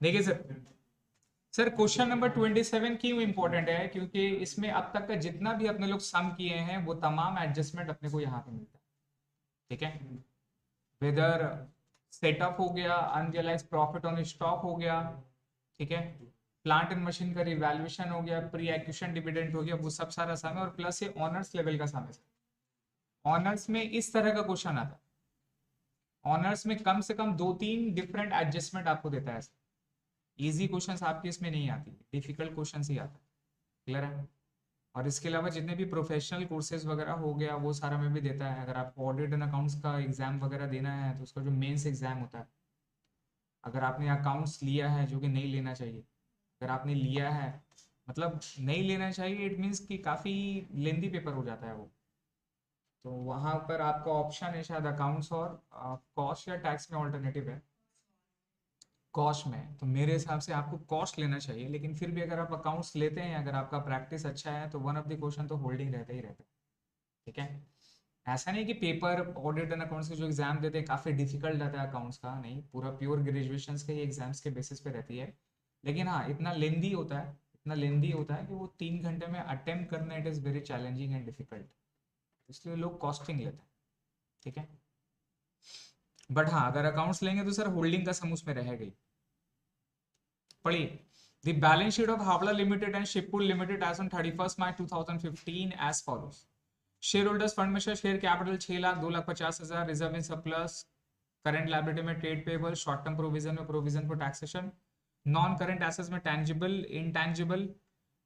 देखिए sir question number 27 क्यों important है, क्योंकि इसमें अब तक का जितना भी अपने लोग सम किए हैं वो तमाम एडजस्टमेंट अपने को यहाँ पे मिलता है। ठीक है, वेदर सेटअप हो गया, अनरियलाइज प्रॉफिट ऑन स्टॉक हो गया, ठीक है, प्लांट एंड मशीन का रिवैल्यूएशन हो गया, प्री एक्विजिशन डिविडेंड हो गया, वो सब सारा सम है, और प्लस ये ऑनर्स लेवल का सम है। ऑनर्स में इस तरह का क्वेश्चन आता है, ऑनर्स में कम से कम 2-3 डिफरेंट एडजस्टमेंट आपको देता है। इजी क्वेश्चंस आपके इसमें नहीं आती, डिफिकल्ट क्वेश्चंस ही आता है। क्लियर है? और इसके अलावा जितने भी प्रोफेशनल कोर्सेज वगैरह हो गया वो सारा में भी देता है। अगर आपको ऑडिट एंड अकाउंट्स का एग्जाम वगैरह देना है तो उसका जो मेंस एग्जाम होता है, अगर आपने अकाउंट्स लिया है, जो कि नहीं लेना चाहिए, अगर आपने लिया है, मतलब नहीं लेना चाहिए, इट मीन्स कि काफ़ी लेंदी पेपर हो जाता है वो। तो वहाँ पर आपका ऑप्शन है शायद अकाउंट्स और कॉस्ट या टैक्स में ऑल्टरनेटिव है। कॉस्ट में तो मेरे हिसाब से आपको कॉस्ट लेना चाहिए, लेकिन फिर भी अगर आप अकाउंट्स लेते हैं, अगर आपका प्रैक्टिस अच्छा है, तो वन ऑफ द क्वेश्चन तो होल्डिंग रहता ही रहता है। ठीक है, ऐसा नहीं कि पेपर ऑडिट एंड अकाउंट्स के जो एग्जाम देते हैं काफ़ी डिफिकल्ट रहता है अकाउंट्स का, नहीं, पूरा प्योर ग्रेजुएशन के ही एग्जाम्स के बेसिस पे रहती है। लेकिन हाँ, इतना लेंदी होता है, इतना लेंदी होता है कि वो 3 घंटे में अटेम्प्ट करना it is very challenging and difficult, इसलिए लोग कॉस्टिंग लेते हैं। ठीक है, बट हाँ, अगर अकाउंट्स लेंगे तो सर होल्डिंग का सम उसमें रहेगा ही। पढ़िए, the balance sheet of Howrah limited and Shibpur limited as on 31 March 2015 as follows. Share holders fund में share capital 6,00,000, 2,50,000, reserve in surplus, current liability में trade payable, short term provision में provision for taxation, non current assets में tangible intangible.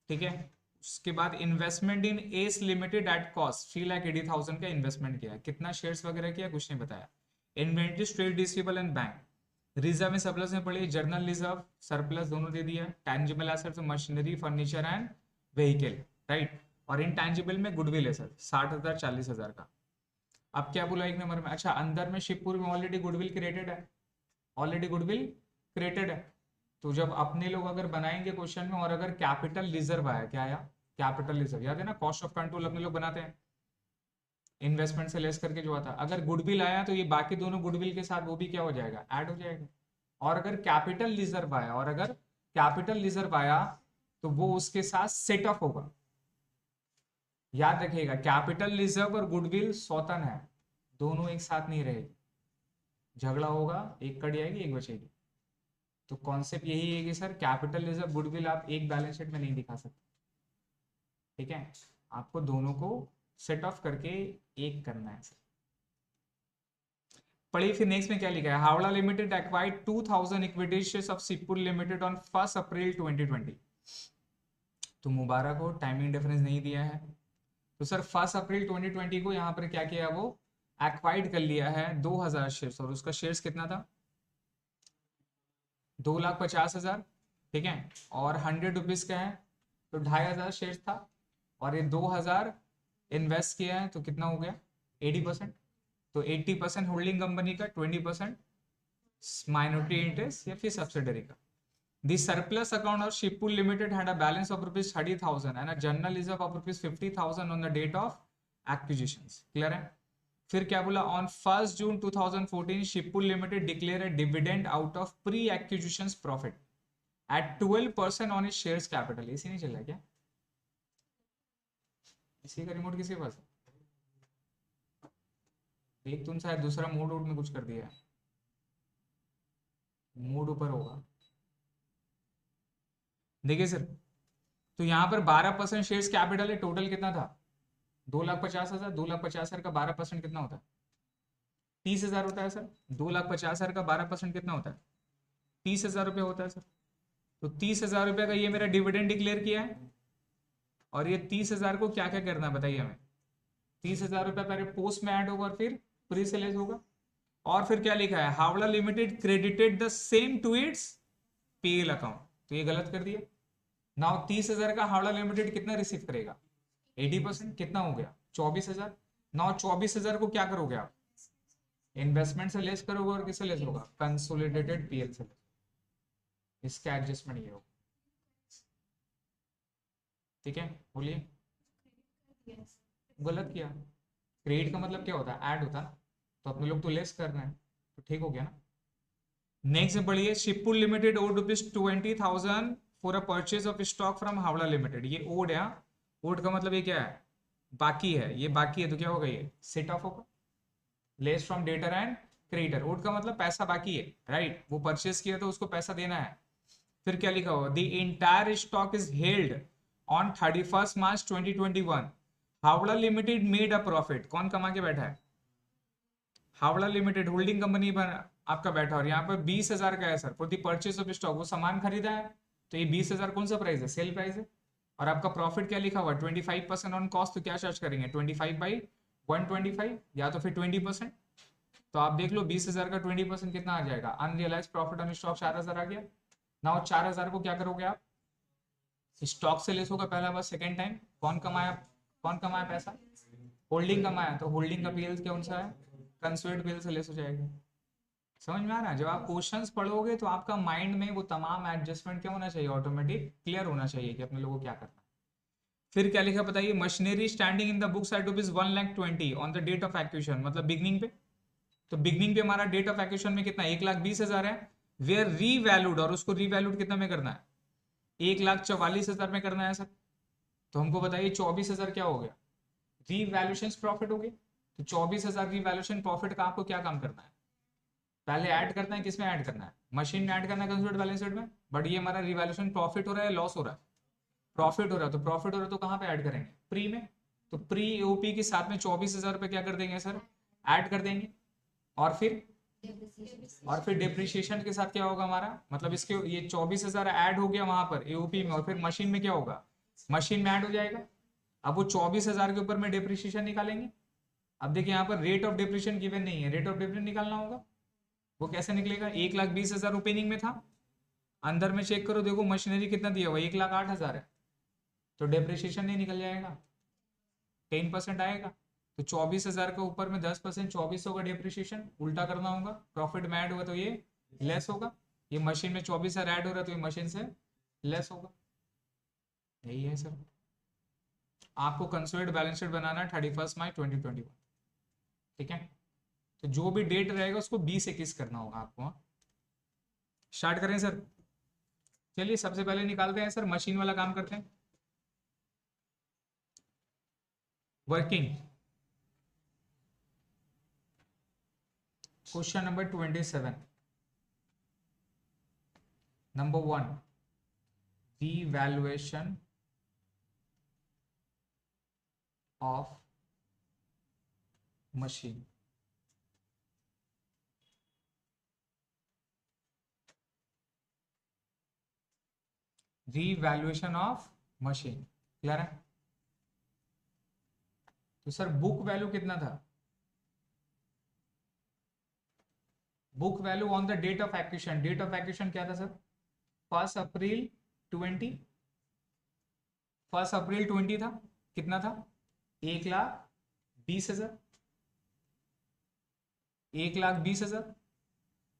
ठीक है, उसके बाद investment in S limited at cost 3,80,000 का investment किया, कितना शेयर्स वगैरह किया कुछ नहीं बताया। Inventory, trade receivable and bank. Reserve में सरप्लस में पड़ी, जर्नल रिजर्व सरप्लस दोनों दे दिया, टैंजिबल एसेट्स में machinery furniture and vehicle, right, और इनटैंजिबल में गुडविल है सर 60,000 40,000 का। अब क्या बोला एक नंबर में, अच्छा अंदर में शिवपुर में ऑलरेडी गुडविल क्रिएटेड है, ऑलरेडी गुडविल क्रिएटेड है। तो जब अपने लोग अगर बनाएंगे क्वेश्चन में, और अगर कैपिटल रिजर्व आया, क्या आया, कैपिटल रिजर्व, याद है ना, कॉस्ट ऑफ कंट्रोल अपने लोग बनाते हैं इन्वेस्टमेंट से लेस करके जो आता है, अगर गुडविल आया तो ये बाकी दोनों गुडविल के साथ वो भी क्या हो जाएगा, ऐड हो जाएगा। और अगर कैपिटल रिजर्व आया, और अगर कैपिटल रिजर्व आया तो वो उसके साथ सेट ऑफ होगा। याद रखिएगा, कैपिटल रिजर्व और गुडविल सौतन है, दोनों एक साथ नहीं रहेगी, झगड़ा होगा, एक कट जाएगी एक बचेगी। तो कॉन्सेप्ट यही है कि सर कैपिटल रिजर्व गुडविल आप एक बैलेंस शीट में नहीं दिखा सकते। ठीक है, आपको दोनों को सेट ऑफ करके एक करना है। पढ़िए फिर नेक्स्ट में क्या लिखा है, Howrah limited acquired 2,000 equity shares of Shibpur limited on 1 April 2020। तो मुबारक हो, टाइमिंग डिफरेंस नहीं दिया है। तो सर 1 अप्रैल 2020 को यहाँ पर क्या किया, वो एक्वाइर्ड कर लिया है 2,000 शेयर्स, और उसका शेयर्स कितना था, 2,50,000। ठीक है, और 100 रुपीज का है, तो 2,500 शेयर्स था, और ये 2,000 इन्वेस्ट किया है, तो कितना हो गया 80%। तो 80% होल्डिंग कंपनी का, 20% माइनॉरिटी इंटरेस्ट या फिर सब्सिडरी का। The surplus account of Shippool Limited had a balance of rupees 30,000 and a general reserve of rupees 50,000 on the date of acquisitions. Clear है? फिर क्या बोला, on 1st June 2014 Shippool Limited declared a dividend out of pre-acquisitions profit at 12% on its shares capital. इसी नहीं चल रहा क्या, इसी का रिमोट किसके पास है, एक तुम शायद दूसरा मोड में कुछ कर दिया है, मोड ऊपर होगा। देखिए सर, तो यहाँ पर 12% शेयर्स कैपिटल है, टोटल कितना था 2,50,000, 2,50,000 का 12% कितना होता है, 30,000 होता है सर। 2,50,000 का 12% कितना होता है, 30,000 रुपये होता है सर। तो 30,000 रुपये का ये मेरा डिविडेंड डिक्लेयर किया है, और ये 30,000 को क्या क्या करना है बताइए हमें। 30,000 रुपये पहले पोस्ट में ऐड होगा और फिर प्री सेल्स होगा। और फिर क्या लिखा है, Howrah limited credited the same to its PL account, तो ये गलत कर दिया। नाउ 30,000 का हावड़ा लिमिटेड कितना रिसीव करेगा, 80%, कितना हो गया 24,000। नाउ 24,000 को क्या करोगे आप, इन्वेस्टमेंट से लेस करोगे, और किससे लेस होगा, कंसोलिडेटेड पीएल से। इसका एडजस्टमेंट ये होगा। ठीक है, बोलिए। गलत किया, क्रेडिट का मतलब क्या होता है, ऐड होता है ना, तो अपने लोग तो लेस कर रहे हैं, तो ठीक हो गया ना। नेक्स्ट बढ़िए, Shivpur limited owed ₹20,000 for a purchase of stock from Howrah limited. ये ओड है। ओड का मतलब ये क्या है, बाकी है, ये बाकी है तो क्या होगा, ये सेट ऑफ होगा, less from debtor and creditor. Owed का मतलब पैसा बाकी है, राइट, वो परचेज किया तो उसको पैसा देना है। फिर क्या लिखा हुआ, the entire stock is held on 31 March 2021। Howrah limited made a profit, कौन कमा के बैठा है, हावड़ा लिमिटेड होल्डिंग कंपनी पर आपका बैठा, और यहाँ पर 20,000 का है sir, for the purchase of stock, वो सामान खरीदा है, तो ये 20,000 कौन सा प्राइस है, सेल प्राइस है। और आपका प्रॉफिट क्या लिखा हुआ, 25% ऑन कॉस्ट, तो क्या चार्ज करेंगे, 25/125 या तो फिर 20%। तो आप देख लो 20,000 का 20% कितना आ जाएगा, अनरियलाइज प्रॉफिट ऑन स्टॉक 4,000 आ गया ना। और 4,000 को क्या करोगे आप, स्टॉक से लेस होगा पहला बार, सेकेंड टाइम कौन कमाया, कौन कमाया पैसा, होल्डिंग कमाया, तो होल्डिंग का पीएल कौन सा है, कंसोलिडेटेड पीएल से लेस हो जाएगा। समझ में आ रहा है, जब आप क्वेश्चंस पढ़ोगे तो आपका माइंड में वो तमाम एडजस्टमेंट क्या होना चाहिए, ऑटोमेटिक क्लियर होना चाहिए कि अपने लोगों को क्या करना है। फिर क्या लिखा बताइए, machinery standing in the books at ₹1,20,000 on the date of acquisition, मतलब बिगनिंग पे। तो बिगनिंग पे हमारा डेट ऑफ एक्विजिशन में कितना, 1,20,000 है, वेयर रीवैल्यूड, और उसको रीवैल्यूड कितना में करना है, 1,44,000 में करना है सर। तो हमको बताइए 24,000 क्या हो गया, रीवैल्यूएशन प्रॉफिट हो गया। तो 24,000 रीवैल्यूएशन प्रॉफिट का आपको क्या काम करना है, पहले ऐड करना है, किसमें ऐड करना है, मशीन में ऐड करना है, कंसोलिडेटेड बैलेंस शीट में। बट ये हमारा रिवैल्यूएशन प्रॉफिट हो रहा है, लॉस हो रहा है, प्रॉफिट हो रहा है, तो प्रॉफिट हो रहा है तो कहाँ पे ऐड करेंगे, प्री में। तो प्री एओपी के साथ में 24,000 रुपये क्या कर देंगे सर, ऐड कर देंगे। और फिर डिप्रिशिएशन के साथ क्या होगा हमारा, मतलब इसके ये 24,000 ऐड हो गया वहां पर एओपी में, और फिर मशीन में क्या होगा, मशीन में ऐड हो जाएगा। अब वो 24,000 के ऊपर में डिप्रिशिएशन निकालेंगे। अब देखिए यहाँ पर रेट ऑफ डिप्रिशिएशन गिवन नहीं है, रेट ऑफ डिप्रिशिएशन निकालना होगा। वो कैसे निकलेगा, 1,20,000 ओपनिंग में था, अंदर में चेक करो, देखो मशीनरी कितना दिया हुआ, 1,08,000 है, तो डेप्रिसिएशन नहीं निकल जाएगा, 10% आएगा। तो 24,000 के ऊपर में 10%, 2400 का डेप्रिसिएशन, उल्टा करना होगा, प्रॉफिट में ऐड होगा तो ये लेस होगा, ये मशीन में 24,000 ऐड हो रहा है तो ये मशीन से लेस होगा। यही है सर, आपको कंसोलिडेटेड बैलेंस शीट बनाना है 31 मार्च 2021, ठीक है। तो जो भी डेट रहेगा उसको 20-21 करना होगा आपको। स्टार्ट करें सर, चलिए सबसे पहले निकालते हैं सर, मशीन वाला काम करते हैं, working. Question number 27, number 1, revaluation of machine। Revaluation of machine, clear है। तो सर बुक वैल्यू कितना था, book value on the date of acquisition, date of acquisition क्या था सर, 1 अप्रैल 20, 1 अप्रैल 20 था, कितना था, 1,20,000, 1,20,000।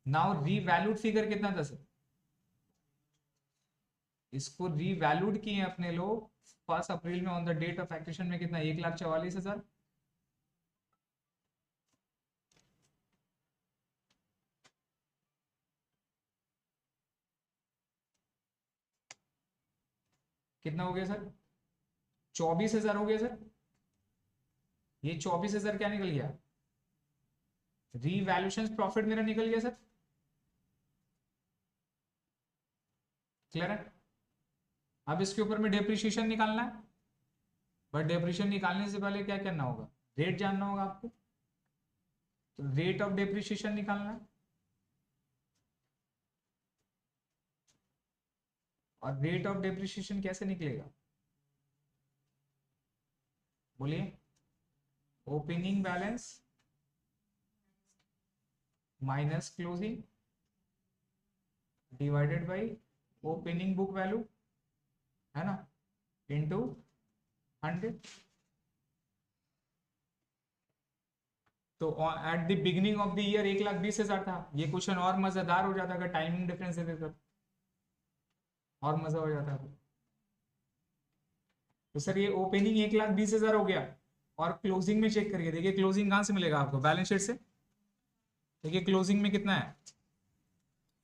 नाउ रीवैल्यूड फिगर कितना था सर, इसको रीवैल्यूड किए अपने लोग 1 अप्रैल में on the date of acquisition में कितना, 1,44,000। कितना हो गया सर, 24,000 हो गया सर। ये 24,000 क्या निकल गया, रीवैल्यूएशन प्रॉफिट मेरा निकल गया सर, क्लियर है। अब इसके ऊपर में डेप्रिसिएशन निकालना है, बट डेप्रिसिएशन निकालने से पहले क्या करना होगा, रेट जानना होगा आपको, तो रेट ऑफ डेप्रिसिएशन निकालना है। और रेट ऑफ डेप्रिसिएशन कैसे निकलेगा, बोलिए, opening balance minus closing divided by opening book value, है ना, इनटू 100। तो at the beginning of the year 1,20,000 था। ये क्वेश्चन और मजेदार हो जाता अगर टाइमिंग डिफरेंस दे देता, और मजा हो जाता। तो सर ये ओपनिंग 1,20,000 हो गया, और क्लोजिंग में चेक करिए, देखिए क्लोजिंग कहां से मिलेगा आपको, बैलेंस शीट से। देखिए क्लोजिंग में कितना है,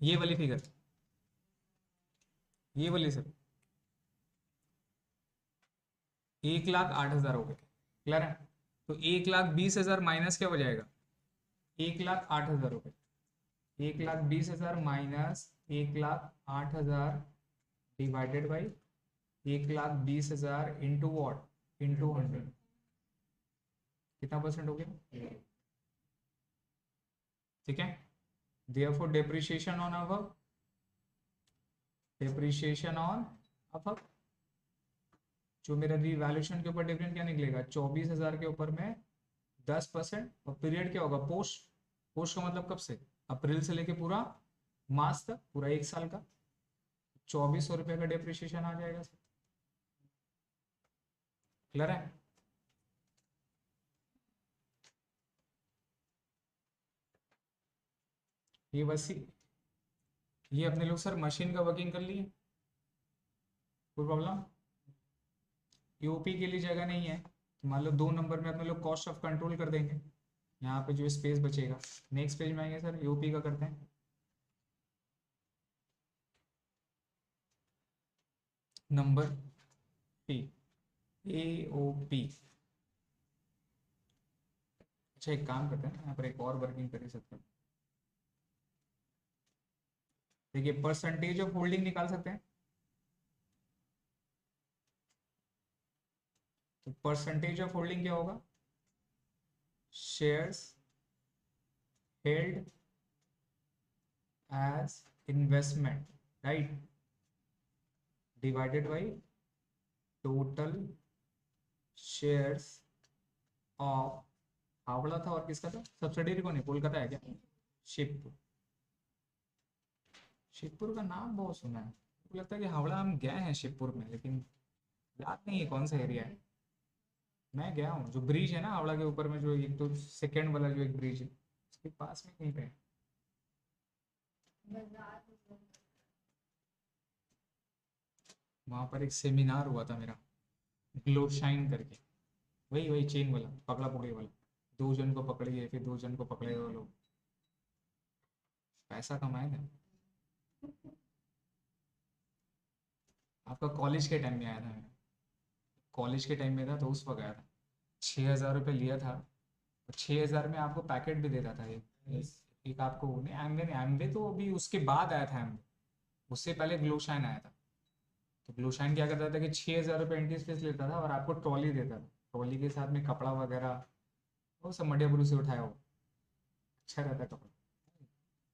ये वाली फिगर, ये वाली सर, 1,08,000 हो गए। क्लियर है? तो 1,20,000 माइनस क्या हो जाएगा, 1,08,000 हो गए। 1,20,000 minus 1,08,000 divided by 1,20,000 into what, into 100, कितना परसेंट हो गया? ठीक है। Therefore depreciation on above, depreciation on above, जो मेरा रिवैल्यूएशन के ऊपर डिविडेंड क्या निकलेगा, 24,000 के ऊपर में 10%। और पीरियड क्या होगा, पोस्ट, पोस्ट का मतलब कब से, अप्रैल से लेके पूरा मार्च तक, पूरा एक साल का 2,400 रुपये का डेप्रिसिएशन आ जाएगा सर। क्लियर है? ये बस ये अपने लोग सर मशीन का वर्किंग कर लिए, कोई प्रॉब्लम? यूपी के लिए जगह नहीं है तो मान लो 2 नंबर में अपने लोग कॉस्ट ऑफ कंट्रोल कर देंगे, यहाँ पे जो स्पेस बचेगा। नेक्स्ट पेज में आएंगे सर, यूपी का करते हैं। नंबर पी, ए ओ पी। अच्छा एक काम करते हैं, यहाँ पर एक और वर्किंग कर ही सकते हैं। देखिए परसेंटेज ऑफ होल्डिंग निकाल सकते हैं, तो परसेंटेज ऑफ होल्डिंग क्या होगा, shares held as investment, right, divided by total shares of, Howrah था और किसका था, सब्सिडरी कौन है, कोलकाता है क्या, शिवपुर। शिवपुर का नाम बहुत सुना है, मुझे लगता है कि हावड़ा हम गए हैं शिवपुर में, लेकिन याद नहीं है कौन सा एरिया है। मैं गया हूँ, जो ब्रिज है ना हावड़ा के ऊपर में, जो एक तो सेकेंड वाला जो एक ब्रिज है उसके पास में कहीं पे, वहां पर एक सेमिनार हुआ था मेरा, ग्लो शाइन करके, वही वही चेन वाला, पकड़ा पकड़ी वाला, 2 जन को पकड़िए फिर 2 जन को पकड़े वो लोग, पैसा कमाए थे। आपका कॉलेज के टाइम में आया था मैं, कॉलेज के टाइम में था तो उस वक्त आया था, 6,000 रुपये लिया था। और 6,000 में आपको पैकेट भी देता था एक आपको, नहीं एमवे नहीं, एमवे तो अभी उसके बाद आया था, एमवे उससे पहले ग्लोशाइन आया था। तो ग्लोशाइन क्या करता था कि 6,000 रुपये एंट्री फीस लेता था और आपको ट्रॉली देता था, ट्रॉली के साथ में कपड़ा वगैरह, वो सब मडिया बुरू से उठाया हो, अच्छा रहता कपड़ा,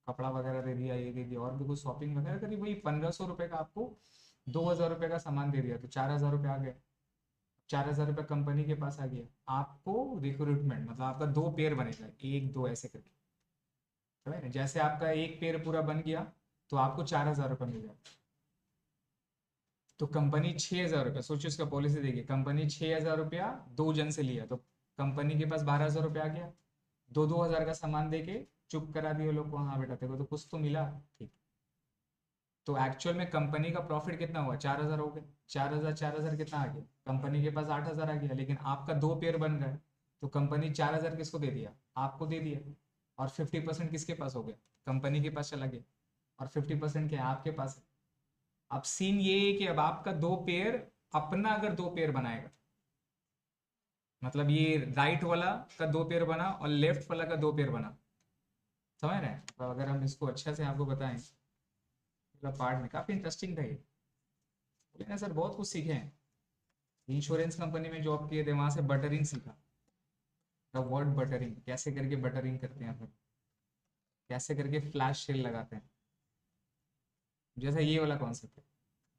कपड़ा वगैरह दे दिया, ये दे दिया, और भी कुछ शॉपिंग वगैरह करी, वही 1,500 रुपये का आपको 2,000 रुपये का सामान दे दिया, तो 4,000 रुपये आ गए। 4,000 रुपये कंपनी के पास आ गया, आपको रिक्रूटमेंट मतलब आपका 2 पेयर बनेगा, 1 2 ऐसे करके, समझ रहे? जैसे आपका एक पेयर पूरा बन गया तो आपको 4,000 रुपये मिल जाएगा। तो कंपनी 6,000 रुपये, सोचिए उसका पॉलिसी देखिए, कंपनी 6,000 रुपया 2 जन से लिया, तो कंपनी के पास 12,000 रुपया आ गया, 2 2 हज़ार का सामान दे के चुप करा दिए लोग को, हाँ बेटा तेरे को तो कुछ तो मिला, ठीक। तो एक्चुअल में कंपनी का प्रॉफिट कितना हुआ, 4,000 हो गए, 4,000 4,000 कितना आ गया, कंपनी के पास 8,000 आ गया, लेकिन आपका 2 पेयर बन गए, तो कंपनी 4,000 किसको दे दिया, आपको दे दिया, और 50% किसके पास हो गया, कंपनी के पास चला गया, और 50% क्या है, आपके पास है। अब सीन ये है कि अब आपका 2 पेयर, अपना अगर 2 पेयर बनाएगा, मतलब ये राइट वाला का 2 पेयर बना और लेफ्ट वाला का 2 पेयर बना, समझ रहे हैं? तो अगर हम इसको अच्छा से आपको बताएं, मतलब पार्ट में काफी इंटरेस्टिंग था ये, बोले ना सर बहुत कुछ सीखे हैं। इंश्योरेंस कंपनी में जॉब किए थे, वहां से बटरिंग सीखा, द वर्ड बटरिंग, कैसे करके बटरिंग करते हैं अपन, कैसे करके फ्लैश सेल लगाते हैं, जैसा ये वाला कॉन्सेप्ट है।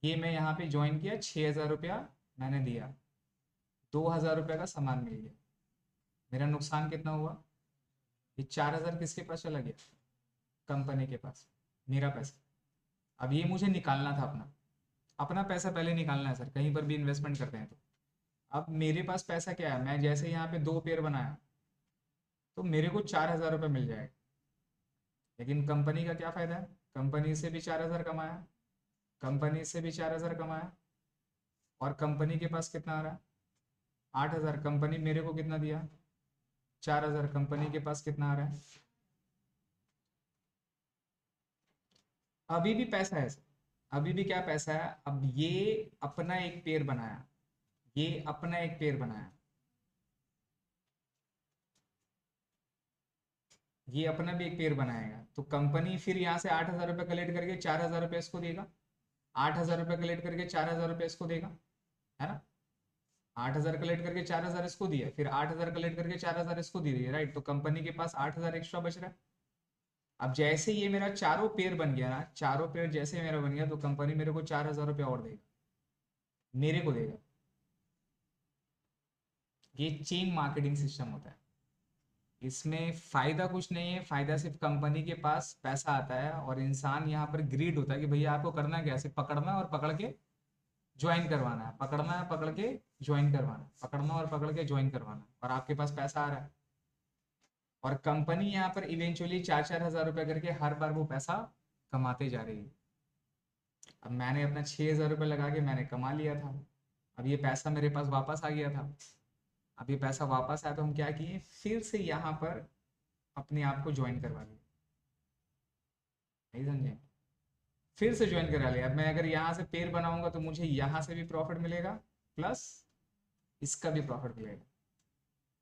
ये मैं यहाँ पे ज्वाइन किया, 6,000 रुपया मैंने दिया, 2,000 रुपये का सामान मिल गया, मेरा नुकसान कितना हुआ, ये 4,000 किसके पास चला गया, कंपनी के पास, मेरा पैसा। अब ये मुझे निकालना था अपना, अपना पैसा पहले निकालना है सर, कहीं पर भी इन्वेस्टमेंट करते हैं तो। अब मेरे पास पैसा क्या है, मैं जैसे यहाँ पे 2 पेयर बनाया तो मेरे को 4,000 रुपये मिल जाएगा, लेकिन कंपनी का क्या फायदा है, कंपनी से भी 4,000 कमाया, कंपनी से भी 4,000 कमाया, और कंपनी के पास कितना आ रहा है, 8,000, कंपनी मेरे को कितना दिया, 4,000, कंपनी के पास कितना आ रहा है, अभी भी पैसा है सर, अभी भी क्या पैसा है। अब ये अपना एक पेयर बनाया, ये अपना एक पेयर बनाया, ये अपना भी एक पेयर बनाएगा, तो कंपनी फिर यहाँ से 8,000 रुपये कलेक्ट करके 4,000 रुपये इसको देगा, 8,000 रुपये कलेक्ट करके 4,000 रुपये इसको देगा, है ना। 8,000 कलेक्ट करके 4,000 इसको दिया, फिर 8,000 कलेक्ट करके 4,000 इसको दे दिए, राइट। तो कंपनी के पास 8,000 एक्स्ट्रा बच रहा है। अब जैसे ये मेरा चारों पेयर बन गया ना, चारों पेयर जैसे मेरा बन गया, तो कंपनी मेरे को 4,000 रुपये और देगा, मेरे को देगा। ये चेन मार्केटिंग सिस्टम होता है। इसमें फायदा कुछ नहीं है, फायदा सिर्फ कंपनी के पास पैसा आता है, और इंसान यहाँ पर ग्रीड होता है कि भैया आपको करना क्या है, सिर्फ पकड़ना है और पकड़ के ज्वाइन करवाना है, पकड़ना है पकड़ के ज्वाइन करवाना है, पकड़ना और पकड़ के ज्वाइन करवाना है, और आपके पास पैसा आ रहा है। और कंपनी यहाँ पर इवेंचुअली 4-4 हज़ार रुपये करके हर बार वो पैसा कमाते जा रही है। अब मैंने अपना 6,000 रुपये लगा के मैंने कमा लिया था, अब ये पैसा मेरे पास वापस आ गया था। अब ये पैसा वापस आया तो हम क्या किए, फिर से यहाँ पर अपने आप को ज्वाइन करवा लिया, नहीं समझे, फिर से ज्वाइन करा लिया। अब मैं अगर यहाँ से पेयर बनाऊंगा तो मुझे यहाँ से भी प्रॉफिट मिलेगा, प्लस इसका भी प्रॉफिट मिलेगा।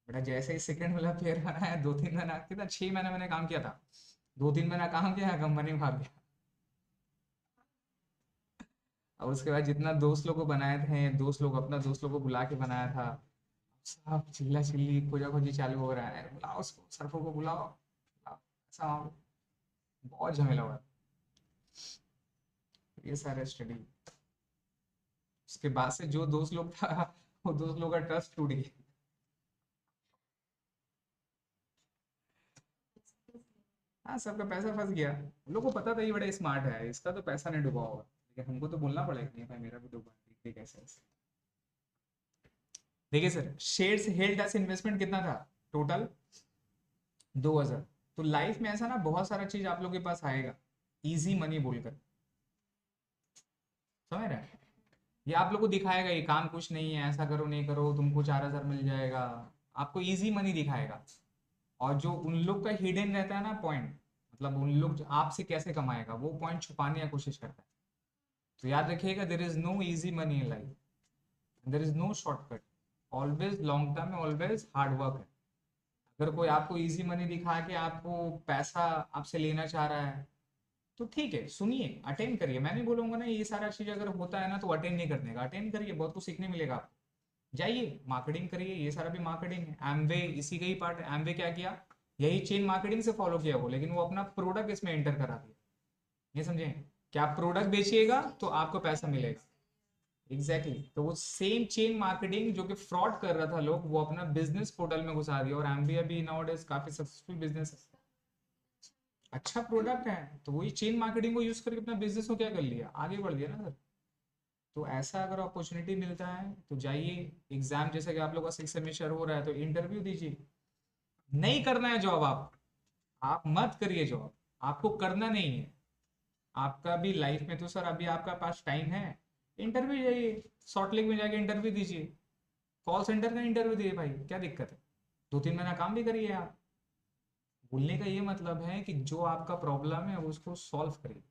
बेटा जैसे ही सेकंड वाला पेयर बनाया, 2-3 महीना, कितना 6 महीने मैंने काम किया था, 2-3 महीना काम किया, कंपनी भाग गया। और उसके बाद जितना दोस्त लोग को बनाए थे, दोस्त लोग अपना दोस्त लोग को बुला के बनाया था, सब चिल्ला चिल्ली खोजा खोजी चालू हो रहा है, बुलाओ उसको, सरफों को बुलाओ, ऐसा बहुत झमेला हुआ। ये सारे स्टडी, उसके बाद से जो दोस्त लोग था, वो दोस्त लोग का ट्रस्ट टूट गया। हाँ, सबका पैसा फंस गया। उन लोग को पता था ये बड़ा स्मार्ट है, इसका तो पैसा नहीं डूबा होगा, लेकिन हमको तो बोलना पड़ेगा नहीं भाई मेरा भी डूबा है, देखिए कैसे ऐसे। देखिए sir, shares held as investment कितना था टोटल, 2,000। तो लाइफ में ऐसा ना बहुत सारा चीज आप लोग के पास आएगा इजी मनी बोलकर, समझ रहे हैं। ये आप लोग को दिखाएगा ये काम कुछ नहीं है, ऐसा करो नहीं करो तुमको 4,000 मिल जाएगा, आपको इजी मनी दिखाएगा। और जो उन लोग का हिडन रहता है ना पॉइंट, मतलब उन लोग आपसे कैसे कमाएगा वो पॉइंट छुपाने की कोशिश करता है। तो याद रखिएगा, there is no easy money in life, there is no shortcut, always long term में ऑलवेज हार्ड वर्क है। अगर कोई आपको इजी मनी दिखा के आपको पैसा आपसे लेना चाह रहा है, तो ठीक है, सुनिए, अटेंड करिए। मैं नहीं बोलूंगा ना ये सारा चीज अगर होता है ना तो अटेंड नहीं करने का, अटेंड करिए, बहुत कुछ सीखने मिलेगा आपको। जाइए मार्केटिंग करिए, ये सारा भी मार्केटिंग है, एमवे इसी का ही पार्ट है। एमवे क्या किया, यही चेन मार्केटिंग से फॉलो किया वो, लेकिन वो अपना प्रोडक्ट इसमें एंटर करा दिया, ये समझे। क्या आप प्रोडक्ट बेचिएगा तो आपको पैसा मिलेगा, एग्जैक्टली exactly। तो वो सेम चेन मार्केटिंग जो कि फ्रॉड कर रहा था लोग, वो अपना बिजनेस पोर्टल में घुसा दिया, और एमवे अभी नाउअडेज काफी सक्सेसफुल बिजनेस है, अच्छा प्रोडक्ट है। तो वही चेन मार्केटिंग को यूज करके अपना बिजनेस को क्या कर लिया, आगे बढ़ दिया ना सर। तो ऐसा अगर अपॉर्चुनिटी मिलता है तो जाइए, एग्जाम जैसे कि आप लोग का 6 सेमेस्टर हो रहा है तो इंटरव्यू दीजिए। नहीं करना है जॉब, आप मत करिए जॉब, आपको करना नहीं है। आपका भी लाइफ में तो सर अभी आपका पास टाइम है, इंटरव्यू जाइए, शॉर्ट लिंक में जाके इंटरव्यू दीजिए, कॉल सेंटर का इंटरव्यू दिए भाई, क्या दिक्कत है। 2-3 महीना काम भी करिए आप। बोलने का ये मतलब है कि जो आपका प्रॉब्लम है उसको सॉल्व करिए,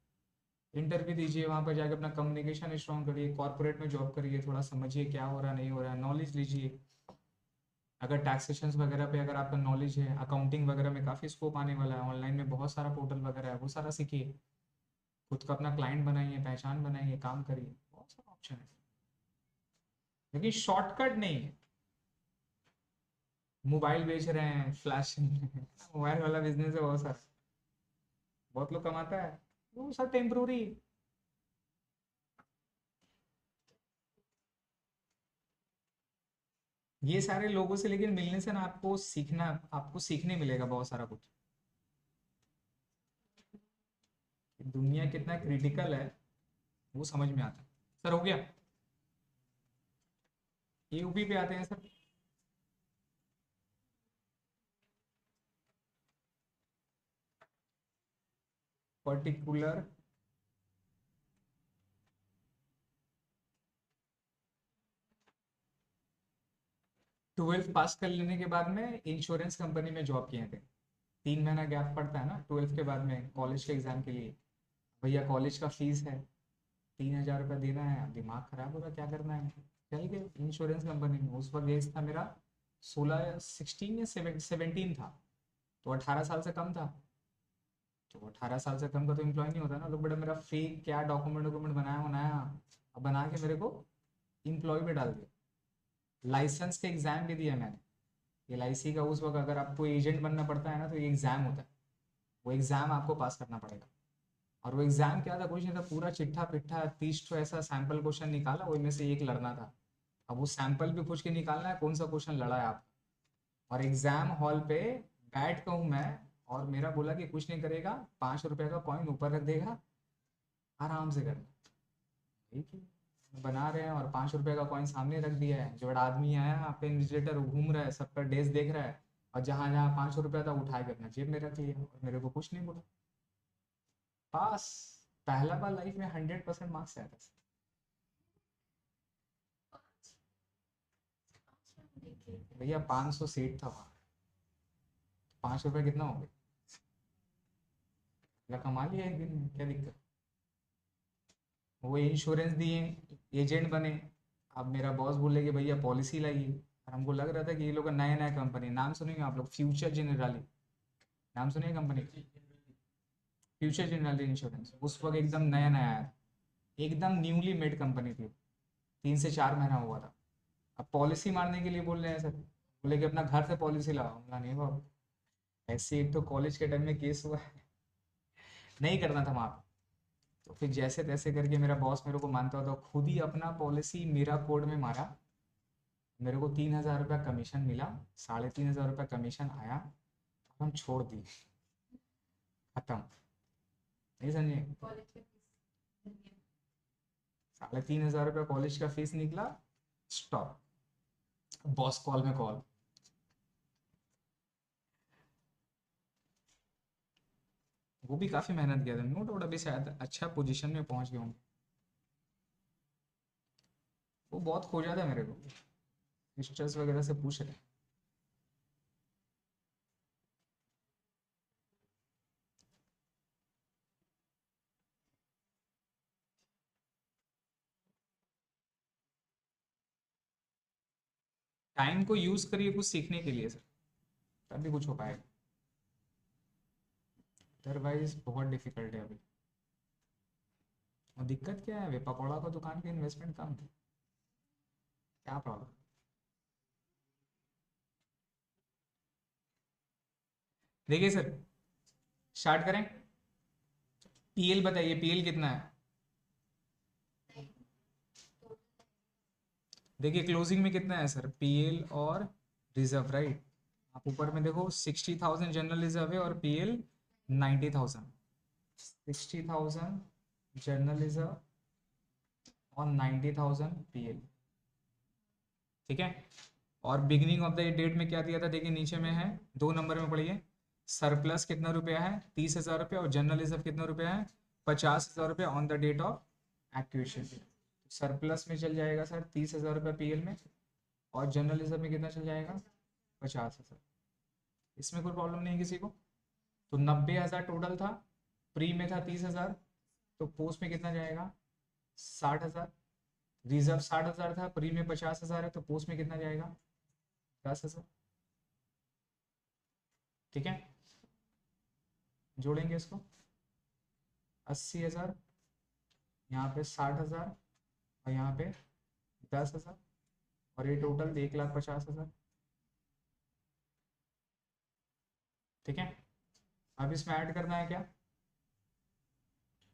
इंटरव्यू दीजिए, वहां पर जाकर अपना कम्युनिकेशन स्ट्रॉन्ग करिए, कॉर्पोरेट में जॉब करिए, थोड़ा समझिए क्या हो रहा है नहीं हो रहा है, नॉलेज लीजिए। अगर टैक्सेशन वगैरह पे अगर आपका नॉलेज है, अकाउंटिंग वगैरह में काफ़ी स्कोप आने वाला है, ऑनलाइन में बहुत सारा पोर्टल वगैरह है, वो सारा सीखिए, खुद का अपना क्लाइंट बनाइए, पहचान बनाइए, काम करिए, बहुत सारा ऑप्शन है, लेकिन शॉर्टकट नहीं है। मोबाइल बेच रहे हैं, फ्लैश मोबाइल वाला बिजनेस है बहुत सारा, बहुत लोग कमाता है, वो सब टेम्प्रोरी। ये सारे लोगों से लेकिन मिलने से ना आपको सीखना, आपको सीखने मिलेगा बहुत सारा कुछ, दुनिया कितना क्रिटिकल है वो समझ में आता है। सर हो गया, यूपी पे आते हैं सर। पर्टिकुलर 12th पास कर लेने के बाद में इंश्योरेंस कंपनी में जॉब किए थे। 3 महीना गैप पड़ता है ना 12th के बाद में कॉलेज के एग्जाम के लिए, भैया कॉलेज का फीस है, 3,000 रुपये देना है, अब दिमाग खराब हो रहा क्या करना है। चल गए इंश्योरेंस कंपनी में। उस वक्त एज था मेरा 16 16 या 17 था, तो 18 साल से कम था। तो 18 साल से कम का तो एम्प्लॉय नहीं होता ना। लोग बड़ा मेरा फेक क्या डॉक्यूमेंट डॉक्यूमेंट बनाया बनाया, अब बना के मेरे को एम्प्लॉय में डाल दिया। लाइसेंस का एग्ज़ाम भी दिया मैंने, LIC का। उस वक्त अगर आपको एजेंट बनना पड़ता है ना, तो ये एग्ज़ाम होता है, वो एग्ज़ाम आपको पास करना पड़ेगा। और वो एग्ज़ाम क्या था, कुछ नहीं था, पूरा चिट्ठा पिट्ठा 30 ऐसा सैम्पल क्वेश्चन निकाला, उसमें से एक लड़ना था। अब वो सैंपल भी पूछ के निकालना है कौन सा क्वेश्चन लड़ा है आप। और एग्जाम हॉल पे बैठ कर हूँ मैं, और मेरा बोला कि कुछ नहीं करेगा, 5 रुपए का कॉइन ऊपर रख देगा, आराम से करना। ठीक है, बना रहे हैं, और 5 रुपए का कॉइन सामने रख दिया है। जो बड़ा आदमी आया यहाँ पे इन्विजिलेटर, वो घूम रहा है, सबका डेस्क देख रहा है, और जहाँ जहाँ 5 रुपया था उठा के अपना जेब में रख लिया, और मेरे को कुछ नहीं बोला। पास। पहला बार लाइफ में 100% मार्क्स आया था। भैया 500 सीट था वहाँ, 5 रुपये कितना हो गया, कमा लिया एक दिन में, क्या दिक्कत। वो इंश्योरेंस दिए, एजेंट बने। अब मेरा बॉस बोले कि भैया पॉलिसी लाइए, और हमको लग रहा था कि ये लोग नया नया कंपनी, नाम सुनेंगे आप लोग, फ्यूचर जनरली, नाम सुनिए कंपनी, फ्यूचर जनरली इंश्योरेंस। उस वक्त एकदम नया नया आया था, एकदम न्यूली मेड कंपनी थी, 3 से 4 महीना हुआ था। अब पॉलिसी मारने के लिए बोल रहे हैं सर, बोले कि अपना घर से पॉलिसी लाओ। हमला नहीं बाबू, ऐसे एक तो कॉलेज के टाइम में केस हुआ है, नहीं करना था वहाँ पे। तो फिर जैसे तैसे करके मेरा बॉस मेरे को मानता था, खुद ही अपना पॉलिसी मेरा कोड में मारा। मेरे को 3,000 रुपया कमीशन मिला, 3,500 रुपया कमीशन आया, और हम छोड़ दिए, खत्म। नहीं समझे, 3,500 रुपया कॉलेज का फीस निकला, स्टॉप। बॉस कॉल में कॉल, वो भी काफी मेहनत किया था, नो डाउट अभी शायद अच्छा पोजीशन में पहुंच गए होंगे। वो बहुत खोजा था मेरे को, सिस्टर्स वगैरह से पूछ रहे। टाइम को यूज करिए कुछ सीखने के लिए सर, तभी कुछ हो पाएगा, अदरवाइज बहुत डिफिकल्ट है अभी। और दिक्कत क्या है, वे पकौड़ा का दुकान की इन्वेस्टमेंट कम थी, क्या प्रॉब्लम। देखिए सर, स्टार्ट करें। PL बताइए, PL कितना है। देखिए क्लोजिंग में कितना है सर, PL और रिजर्व, राइट। आप ऊपर में देखो 60,000 जनरल रिजर्व है, और PL 90,000। 60,000 जनरल रिजर्व और 90,000 PL, ठीक है। और बिगिनिंग ऑफ द डेट में क्या दिया था, देखिए नीचे में है, 2 नंबर में पढ़िए। सरप्लस कितना रुपया है, 30,000 रुपया, और जनरल रिजर्व कितना रुपया है, 50,000 रुपया on the date of acquisition. Surplus में चल जाएगा सर 30,000 रुपया PL में, और जनरल रिजर्व में कितना चल जाएगा, 50,000। इसमें कोई प्रॉब्लम नहीं है किसी को। तो 90,000 टोटल था, प्री में था 30,000, तो पोस्ट में कितना जाएगा, 60,000। रिजर्व 60,000 था, प्री में 50,000 है, तो पोस्ट में कितना जाएगा, 10,000। ठीक है, जोड़ेंगे इसको, 80,000, यहाँ पे 60,000, और यहाँ पे 10,000, और ये टोटल 1,50,000। ठीक है, अब इसमें ऐड करना है क्या,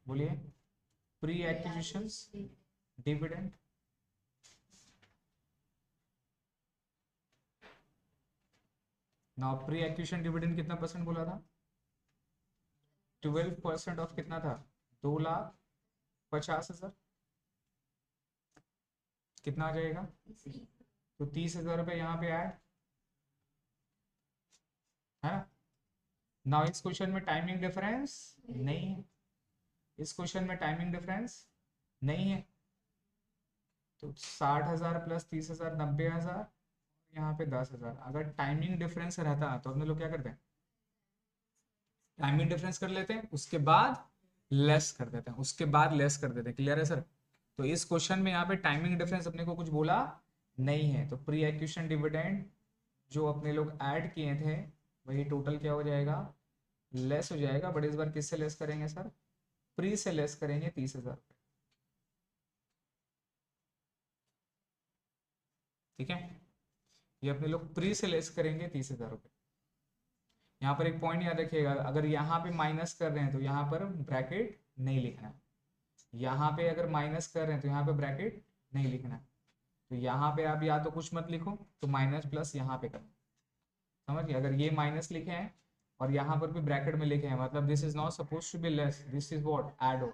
बोलिए। Pre acquisitions dividend, now pre acquisition dividend कितना परसेंट बोला था, 12% ऑफ कितना था, 2,50,000। कितना आ जाएगा, तो 30,000 रुपये यहाँ पे ऐड है। नाउ इस क्वेश्चन में टाइमिंग डिफरेंस नहीं है, इस क्वेश्चन में टाइमिंग डिफरेंस नहीं है, तो 60,000 प्लस 30,000 90,000, यहाँ पे 10,000। अगर टाइमिंग डिफरेंस रहता तो हम लोग क्या करते हैं, टाइमिंग डिफरेंस कर लेते हैं, उसके बाद लेस कर देते हैं, उसके बाद लेस कर देते हैं। क्लियर है सर? तो इस क्वेश्चन में यहाँ पे टाइमिंग डिफरेंस अपने को कुछ बोला नहीं है, तो प्री एक्यूशन डिविडेंड जो अपने लोग ऐड किए थे वही टोटल क्या हो जाएगा, लेस हो जाएगा। बट इस बार किससे लेस करेंगे सर? प्री से लेस करेंगे 30,000। ठीक है, ये अपने लोग प्री से लेस करेंगे 30,000 रुपये। यहाँ पर एक पॉइंट याद रखिएगा, अगर यहाँ पे माइनस कर रहे हैं तो यहाँ पर ब्रैकेट नहीं लिखना है। यहाँ पे अगर माइनस कर रहे हैं तो यहाँ पे ब्रैकेट नहीं लिखना है। तो यहाँ पे आप या तो कुछ मत लिखो, तो माइनस प्लस यहाँ पे करना। समझिए, अगर ये माइनस लिखे हैं और यहाँ पर भी ब्रैकेट में लिखे हैं, मतलब this is not suppose to be less, this is what add हो।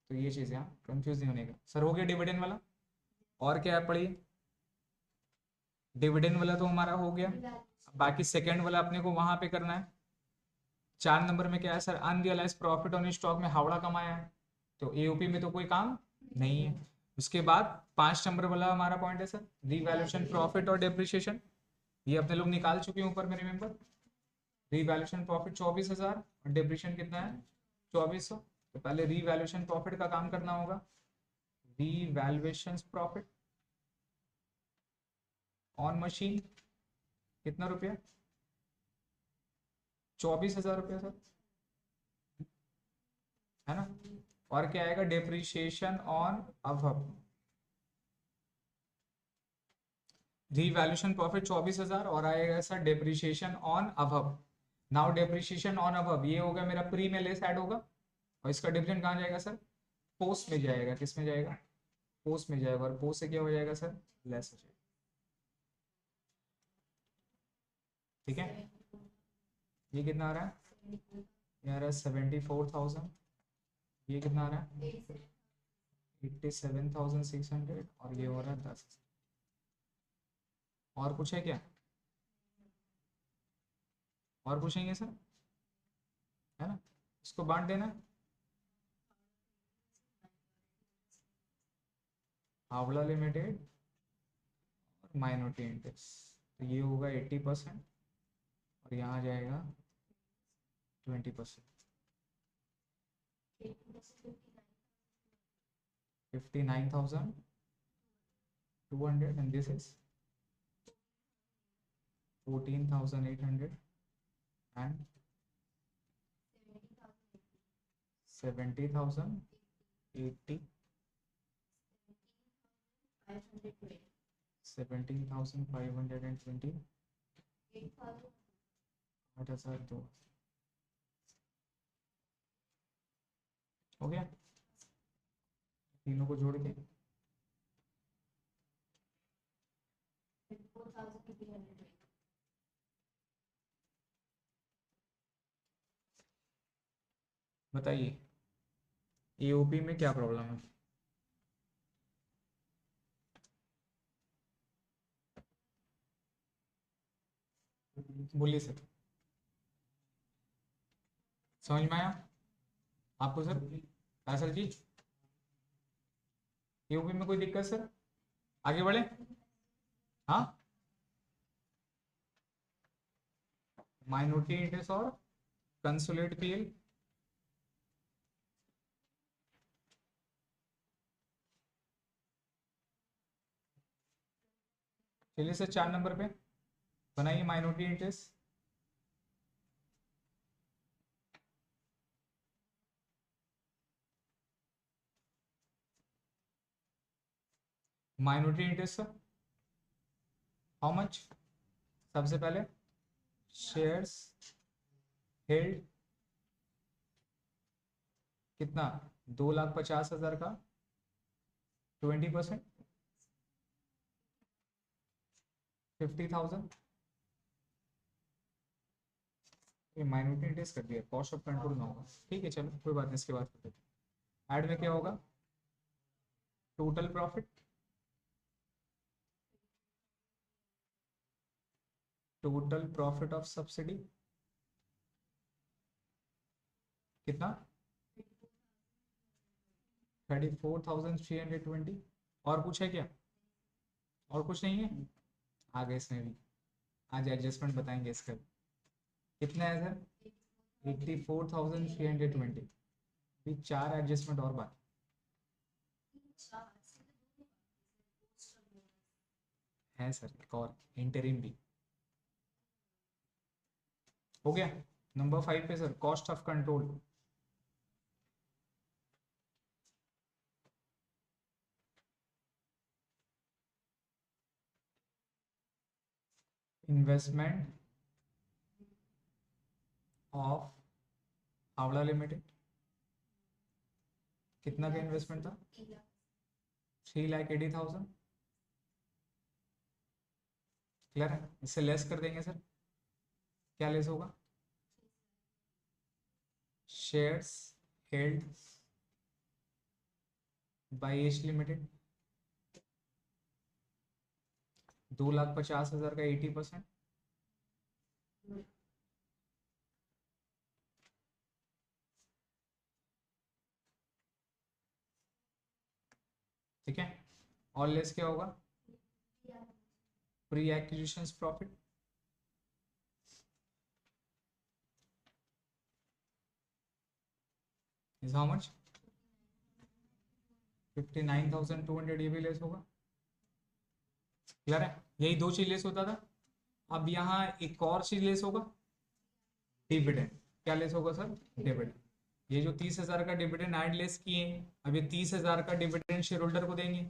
तो ये चीज़ यहाँ कंफ्यूज नहीं होने का। सर हो गया डिविडेंड वाला, और क्या है पढ़िए। डिविडेंड वाला तो हमारा हो गया, बाकी सेकंड वाला अपने को वहां पे करना है। 4 नंबर में क्या है sir? Unrealise profit on stock में हावड़ा कमाया है, तो एओपी में तो कोई काम नहीं है। उसके बाद 5 नंबर वाला हमारा पॉइंट है सर रीवैल्यूएशन प्रॉफिट और डेप्रिसिएशन, ये अपने लोग निकाल चुके हैं ऊपर में, रिमेंबर। रीवैल्यूएशन प्रॉफिट 24,000 और डेप्रिसिएशन कितना है 2400। तो पहले रीवैल्यूएशन प्रॉफिट का काम करना होगा। रीवैल्यूएशन प्रॉफिट ऑन मशीन कितना रुपया? 24,000 रुपया सर, है ना। और क्या आएगा? Depreciation on above, revaluation profit 24,000 और आएगा sir depreciation on above. Now depreciation on above ये होगा मेरा प्री में लेस ऐड होगा, और इसका डिविडेंड कहाँ जाएगा सर? पोस्ट में जाएगा। किस में जाएगा? पोस्ट में जाएगा, और पोस्ट से क्या हो जाएगा सर? लेस हो जाएगा। ठीक है, ये कितना आ रहा है? ये आ रहा है 74,000। ये कितना आ रहा है? 87,600। और ये हो रहा है 10। और कुछ है क्या? और पूछेंगे सर, है ना। इसको बांट देना, हावड़ा लिमिटेड और माइनॉरिटी इंडेक्स। तो ये होगा 80% और यहाँ जाएगा 20%। 59,200 and this is 14,800 and 70,080, 17,520, 8,002। हो गया तीनों को जोड़ के? बताइए एओपी में क्या प्रॉब्लम है? बोलिए सर, समझ में आया आपको सर? सर जी एओपी में कोई दिक्कत सर? आगे बढ़े। हाँ, माइनॉरिटी इंटरेस्ट और कंसोलिडेटेड पीएल। चलिए सर 4 नंबर पे बनाइए minority interest. Minority interest sir how much? सबसे पहले शेयर्स हेल्ड कितना? 2,50,000 का 20%, 50,000। ये माइनॉरिटी इंटरेस्ट कर दिया, कॉस्ट ऑफ कंट्रोल ना होगा। ठीक है चलो कोई बात नहीं, इसके बाद कर देते हैं। ऐड में क्या होगा? Total profit, total profit of subsidy कितना? 34,320। और कुछ है क्या? और कुछ नहीं है? आगे इसमें भी आज एडजस्टमेंट बताएंगे इसका। कितना है सर? 84,320। भी 4 एडजस्टमेंट और बाकी है सर, एक और इंटरिम भी हो गया। नंबर 5 पे sir cost of control. Investment of Howrah limited, कितना का इन्वेस्टमेंट था? 3,80,000। क्लियर है? इससे लेस कर देंगे सर, क्या लेस होगा? Shares held by H limited 2,50,000 का 80%। ठीक है, और लेस क्या होगा? Pre acquisition profit is how much? 59,200, ये भी लेस होगा। क्लियर है? यही दो चीज लेस होता था। अब यहाँ एक और चीज लेस होगा, डिविडेंड। क्या लेस होगा सर? डिविडेंड। ये जो 30,000 का डिविडेंड ऐड लेस किए, अब ये 30,000 का डिविडेंड शेयर होल्डर को देंगे।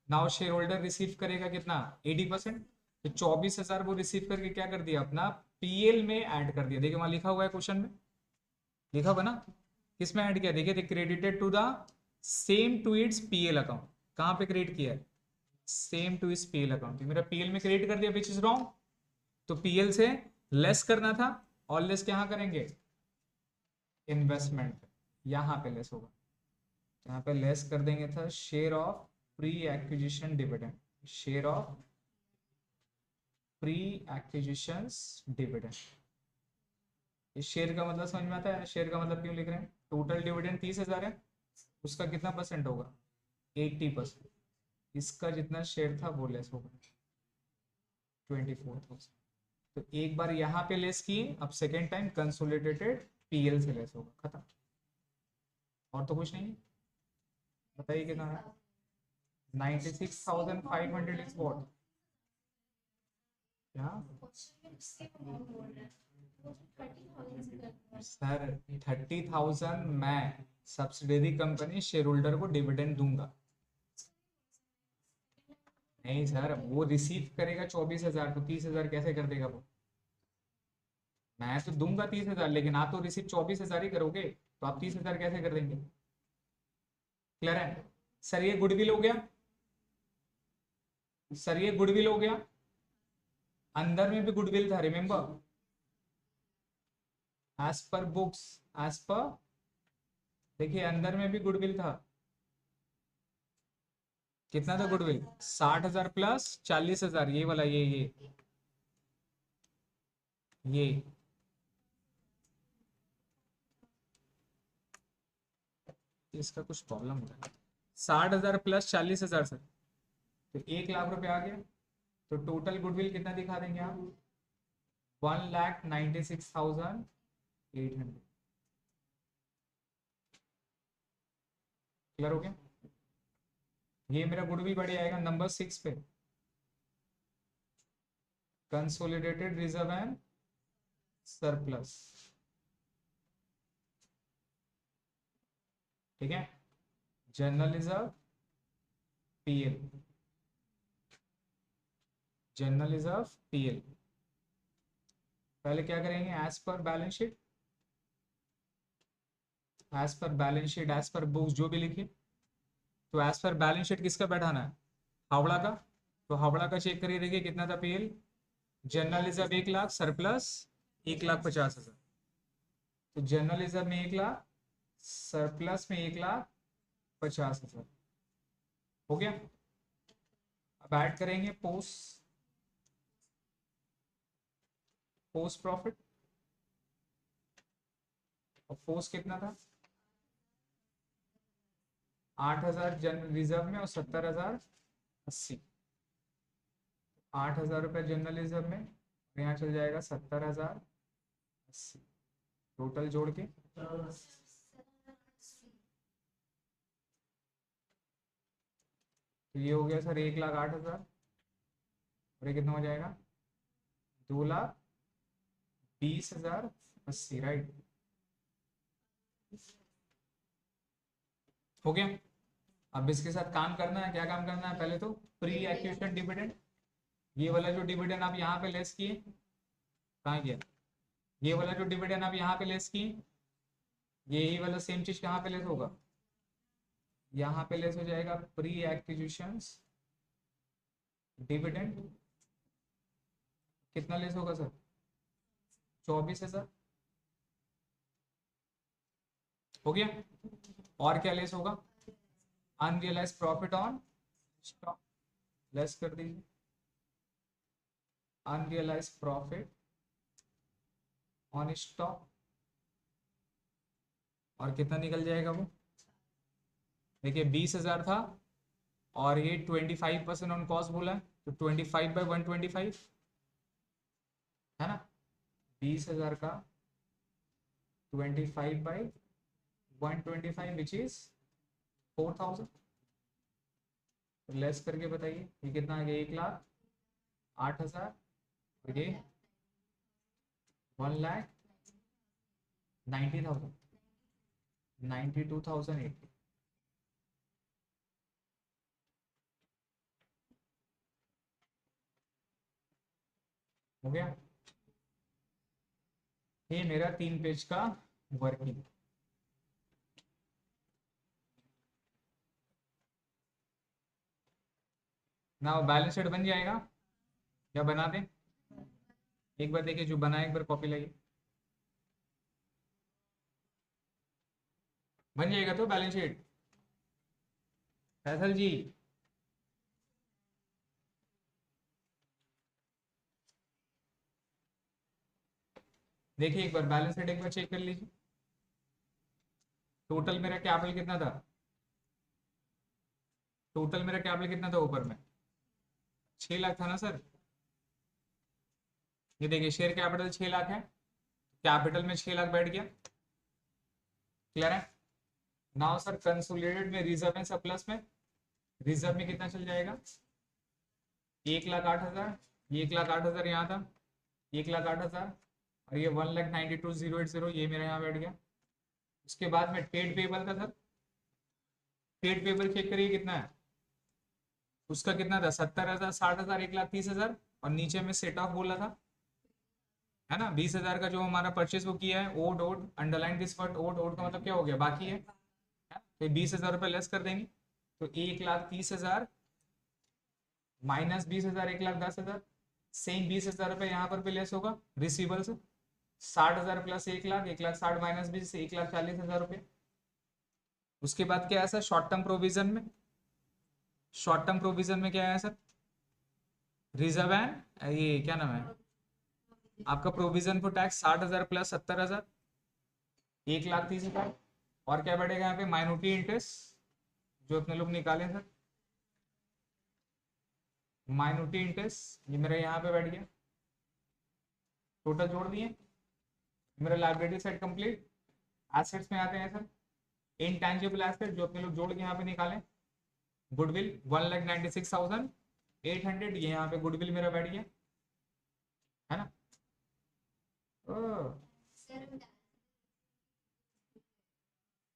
नाउ शेयर होल्डर रिसीव करेगा कितना? 80%। तो 24,000 वो रिसीव करके क्या कर दिया? अपना पीएल में ऐड कर दिया। देखिए वहां लिखा हुआ है क्वेश्चन में, लिखा हुआ ना, किस में ऐड किया? देखिए credited to the same to its PL account. कहां पे क्रेडिट किया है? Same to its PL account. मेरा पीएल में क्रेडिट कर दिया, विच इज रॉन्ग। तो पीएल से लेस करना था, और लेस कहां करेंगे? इन्वेस्टमेंट, यहां पे लेस होगा। यहाँ पे लेस कर देंगे था share of pre acquisition dividend, share of pre acquisition dividend. इस शेयर का मतलब समझ में आता है? शेयर का मतलब क्यों लिख रहे हैं? टोटल डिविडेंड 30,000 है, उसका कितना परसेंट होगा? 80%। इसका जितना शेयर था वो लेस होगा 24,000। तो एक बार यहाँ पे लेस किए, अब सेकेंड टाइम कंसोलिडेटेड पीएल से लेस होगा, खत्म। और तो कुछ नहीं है। बताइए कितना है? 96,500 इज वॉट? क्या सर? 30,000 मैं सब्सिडरी कंपनी शेयर होल्डर को डिविडेंड दूंगा। नहीं सर, वो रिसीव करेगा 24,000, तो 30,000 कैसे कर देगा वो? मैं तो दूंगा 30,000, लेकिन आप तो रिसीव 24,000 ही करोगे, तो आप 30,000 कैसे कर देंगे? क्लियर है? सर ये गुडविल हो गया, सर ये गुडविल हो गया। अंदर में भी गुडविल था, remember, as per books, as per, देखिए अंदर में भी गुडविल था। कितना था गुडविल? 60,000 प्लस 40,000, ये वाला, ये इसका कुछ प्रॉब्लम हो रहा है। 60,000 प्लस 40,000 सर, तो 1,00,000 रुपये आ गया। तो टोटल गुडविल कितना दिखा देंगे आप? 1,96,800। क्लियर हो गया? ये मेरा गुडविल बढ़ जाएगा नंबर 6 पे, कंसोलिडेटेड रिजर्व एंड सरप्लस। ठीक है, general reserve PL, general reserve PL. पहले क्या करेंगे? As per balance sheet, as per balance sheet, as per books जो भी लिखिए। तो एज पर बैलेंस शीट किसका बैठाना है? हावड़ा का। तो हावड़ा का चेक करिए, देखिए कितना था पीएल। General reserve 1,00,000, surplus 1,50,000। तो जनरल रिजर्व में 1,00,000, सरप्लस में 1,50,000। हो गया। अब ऐड करेंगे पोस्ट, पोस्ट प्रॉफिट। और पोस्ट कितना था? 8,000 जनरल रिजर्व में और 70,080। 8,000 रुपये जनरल रिजर्व में, और यहाँ चल जाएगा 70,080। टोटल जोड़ के तो ये हो गया सर 1,08,000 और ये कितना हो जाएगा 2,20,080, राइट। हो गया। अब इसके साथ काम करना है, क्या काम करना है, पहले तो प्री एक्विजिशन डिविडेंड, ये वाला जो डिविडेंड आप यहाँ पे लेस किए, कहाँ गया, ये वाला जो डिविडेंड आप यहाँ पे लेस किए, यही वाला सेम चीज कहाँ पे लेस होगा, यहाँ पे लेस हो जाएगा प्री एक्विजिशन डिविडेंड। कितना लेस होगा सर, 24,000। हो गया। और क्या लेस होगा, unrealise profit on stock, less कर दीजिए अनरियलाइज प्रॉफिट ऑन स्टॉक। और कितना निकल जाएगा वो, देखिए 20,000 था और ये 25% ऑन कॉस्ट बोला है, तो 25/125 है ना, 20,000 का 25/125 विच इज 4,000। तो लेस करके बताइए ये कितना आ गया, 1,08,000 और ये 1,90,000, 92,080। हो गया। ये मेरा 3 पेज का वर्किंग। ना बैलेंस शीट बन जाएगा या बना दें, एक बार देखिए जो बनाए एक बार कॉपी लाइए, बन जाएगा तो बैलेंस शीट, फैसल जी। देखिए एक बार बैलेंस शीट एक बार चेक कर लीजिए, टोटल मेरा कैपिटल कितना था, टोटल मेरा कैपिटल कितना था ऊपर में, 6 लाख था ना सर। ये देखिए शेयर कैपिटल 6 लाख है, कैपिटल में 6 लाख बैठ गया, क्लियर है। नाउ सर कंसोलिडेटेड में रिजर्व में सरप्लस में, रिजर्व में कितना चल जाएगा, 1,08,000, ये 1,08,000 यहाँ था, 1,08,000 और ये 1,92,080 ये मेरा यहाँ बैठ गया। उसके बाद में ट्रेड पेबल का सर, ट्रेड पेबल चेक करिए कितना है, उसका कितना था 70,000, 60,000, 1,30,000 और नीचे में सेट ऑफ बोला था, है ना, 20,000 का जो हमारा परचेज वो किया है, owed owed underline this word, owed owed का मतलब क्या हो गया, बाकी है, तो 20,000 रुपये लेस कर देंगे, तो 1,30,000 माइनस 20,000, 1,10,000, सेम 20,000 रुपये यहाँ पर भी लेस होगा रिसीवेबल से, 60,000 प्लस 1,00,000, 1,60,000 माइनस 20, 1,40,000 रुपये। उसके बाद क्या है सर, शॉर्ट टर्म प्रोविजन में, शॉर्ट टर्म प्रोविजन में क्या है सर, रिजर्व एंड ये क्या नाम है आपका, प्रोविजन फॉर टैक्स 60,000 प्लस 70,000, 1,30,000। और क्या बढ़ेगा यहाँ पे, माइनॉरिटी इंटरेस्ट जो अपने लोग निकाले सर, माइनॉरिटी इंटरेस्ट ये मेरा यहाँ पे बैठ गया, टोटल जोड़ दिए, मेरा लाइबिलिटी सेट कंप्लीट। एसेट्स में आते हैं सर, इनटैंजिबल एसेट जो अपने लोग जोड़ के यहाँ पे निकालें, गुडविल 1,96,800, ये यहाँ पे गुडविल मेरा बैठ गया, है ना।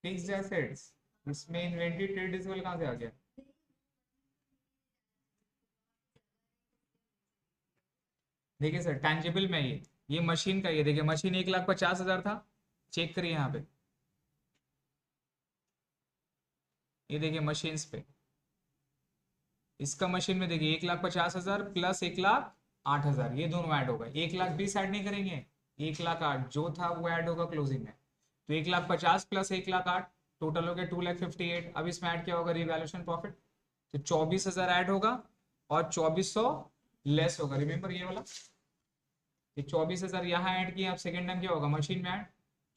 फिक्स्ड एसेट्स, इसमें इन्वेंटरी ट्रेड रिसीवेबल कहाँ से आ गया, देखिए सर टैंजिबल में ये मशीन का, ये देखिए मशीन 1,50,000 था, चेक करिए यहाँ पे, ये देखिए मशीन्स पे, इसका मशीन में देखिए 1,50,000 प्लस 1,08,000 ये दोनों ऐड होगा, 1,20,000 ऐड नहीं करेंगे, 1,08,000 जो था वो ऐड होगा क्लोजिंग में, तो 1,50,000 प्लस 1,08,000 टोटल हो गया 2,58,000। अब इसमें ऐड क्या होगा, रिवैल्यूएशन प्रॉफिट, तो 24,000 ऐड होगा और 2,400 लेस होगा, रिमेंबर ये वाला, ये 24,000 यहाँ ऐड किया, अब सेकेंड टाइम क्या होगा, मशीन में ऐड,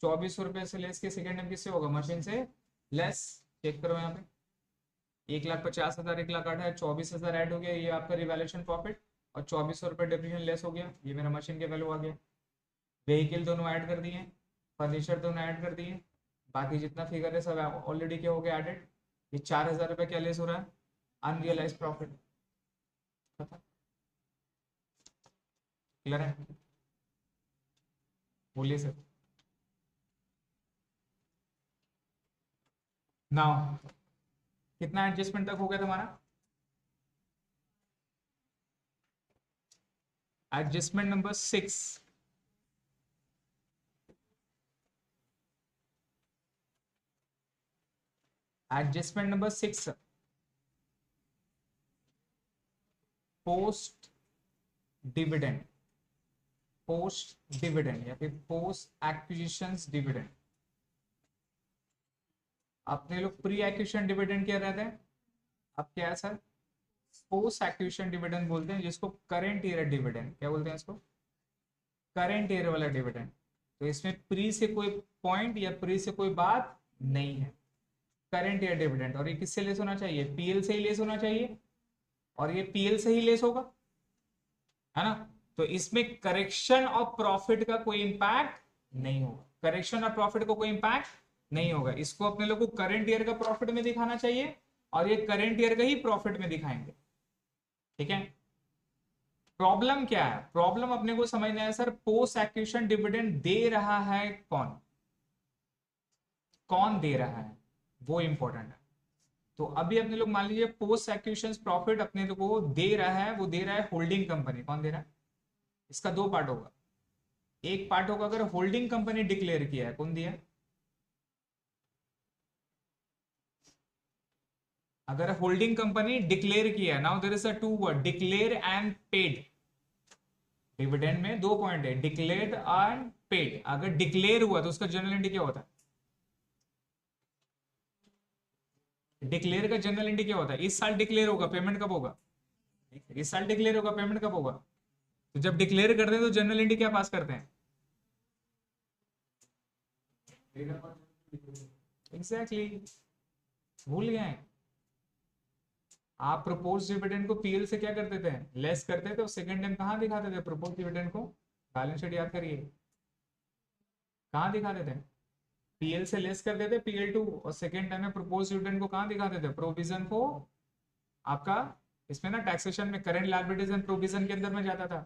2,400 रुपये से लेस के सेकेंड टाइम किससे होगा, मशीन से लेस, चेक करो यहाँ पे 1,50,000, 1,08,000, 24,000 ऐड हो गया, ये आपका रिवैल्यूएशन प्रॉफिट और 2,400 रुपये डिप्रीशिएशन लेस हो गया, ये मेरा मशीन के वैल्यू आ गया। व्हीकल दोनों ऐड कर दिए, फर्नीचर दोनों ऐड कर दिए, बाकी जितना फिगर है सब ऑलरेडी क्या हो गया एडेड। ये 4,000 रुपये क्या लेस हो रहा है, अनरियलाइज प्रॉफिट। क्लियर है? बोलिए सर। नाउ कितना एडजस्टमेंट तक हो गया तुम्हारा? Adjustment number 6। Adjustment number 6, post dividend. Post dividend या फिर पोस्ट एक्विजिशंस डिविडेंड। अपने लोग प्री एक्विजिशन डिविडेंड क्या रहते हैं, अब क्या है सर? पोस्ट एक्विजिशन डिविडेंड बोलते हैं, जिसको करंट ईयर डिविडेंड क्या बोलते हैं इसको? करंट ईयर वाला डिविडेंड। तो इसमें प्री से कोई पॉइंट या प्री से कोई बात नहीं है, करंट ईयर डिविडेंड। और ये किससे लेस होना चाहिए? पीएल से ही लेस होना चाहिए, और ये पीएल से ही लेस होगा, है ना? तो इसमें करेक्शन ऑफ प्रॉफिट का कोई इंपैक्ट नहीं होगा, करेक्शन ऑफ प्रॉफिट को कोई इंपैक्ट नहीं होगा। इसको अपने लोग को करंट ईयर का प्रॉफिट में दिखाना चाहिए, और ये करंट ईयर का ही प्रॉफिट में दिखाएंगे। ठीक है? प्रॉब्लम क्या है? प्रॉब्लम अपने को समझना है सर, पोस्ट एक्विजिशन डिविडेंड दे रहा है कौन? कौन दे रहा है, वो इंपॉर्टेंट है। तो अभी अपने लोग मान लीजिए पोस्ट एक्विजिशन प्रॉफिट अपने लोग को दे रहा है, वो दे रहा है होल्डिंग कंपनी। कौन दे रहा है? इसका दो पार्ट होगा। एक पार्ट होगा अगर होल्डिंग कंपनी डिक्लेयर किया है, कौन दिया? अगर होल्डिंग कंपनी डिक्लेयर किया है, now there is a two word, declare and paid. Dividend में दो पॉइंट है, डिक्लेयर्ड एंड पेड। अगर डिक्लेयर हुआ तो उसका जनरल एंट्री क्या होता है? डिक्लेयर का जनरल एंट्री क्या होता है? इस साल डिक्लेयर होगा, पेमेंट कब होगा? इस साल डिक्लेयर होगा, पेमेंट कब होगा? तो जब डिक्लेयर करते हैं तो जनरल एंट्री क्या पास करते हैं? Exactly exactly. भूल गए हैं आप? प्रपोज डिविडेंड को पीएल से क्या करते थे? लेस करते थे, और सेकंड टाइम कहाँ दिखाते थे प्रपोज डिविडेंड को? बैलेंस शीट याद करिए, कहाँ दिखाते थे? पीएल से लेस कर देते पीएल टू, और सेकेंड टाइम में प्रपोज डिविडेंड को कहाँ दिखाते थे? प्रोविजन को, आपका इसमें ना टैक्सेशन में करंट लायबिलिटीज एंड प्रोविजन के अंदर में जाता था।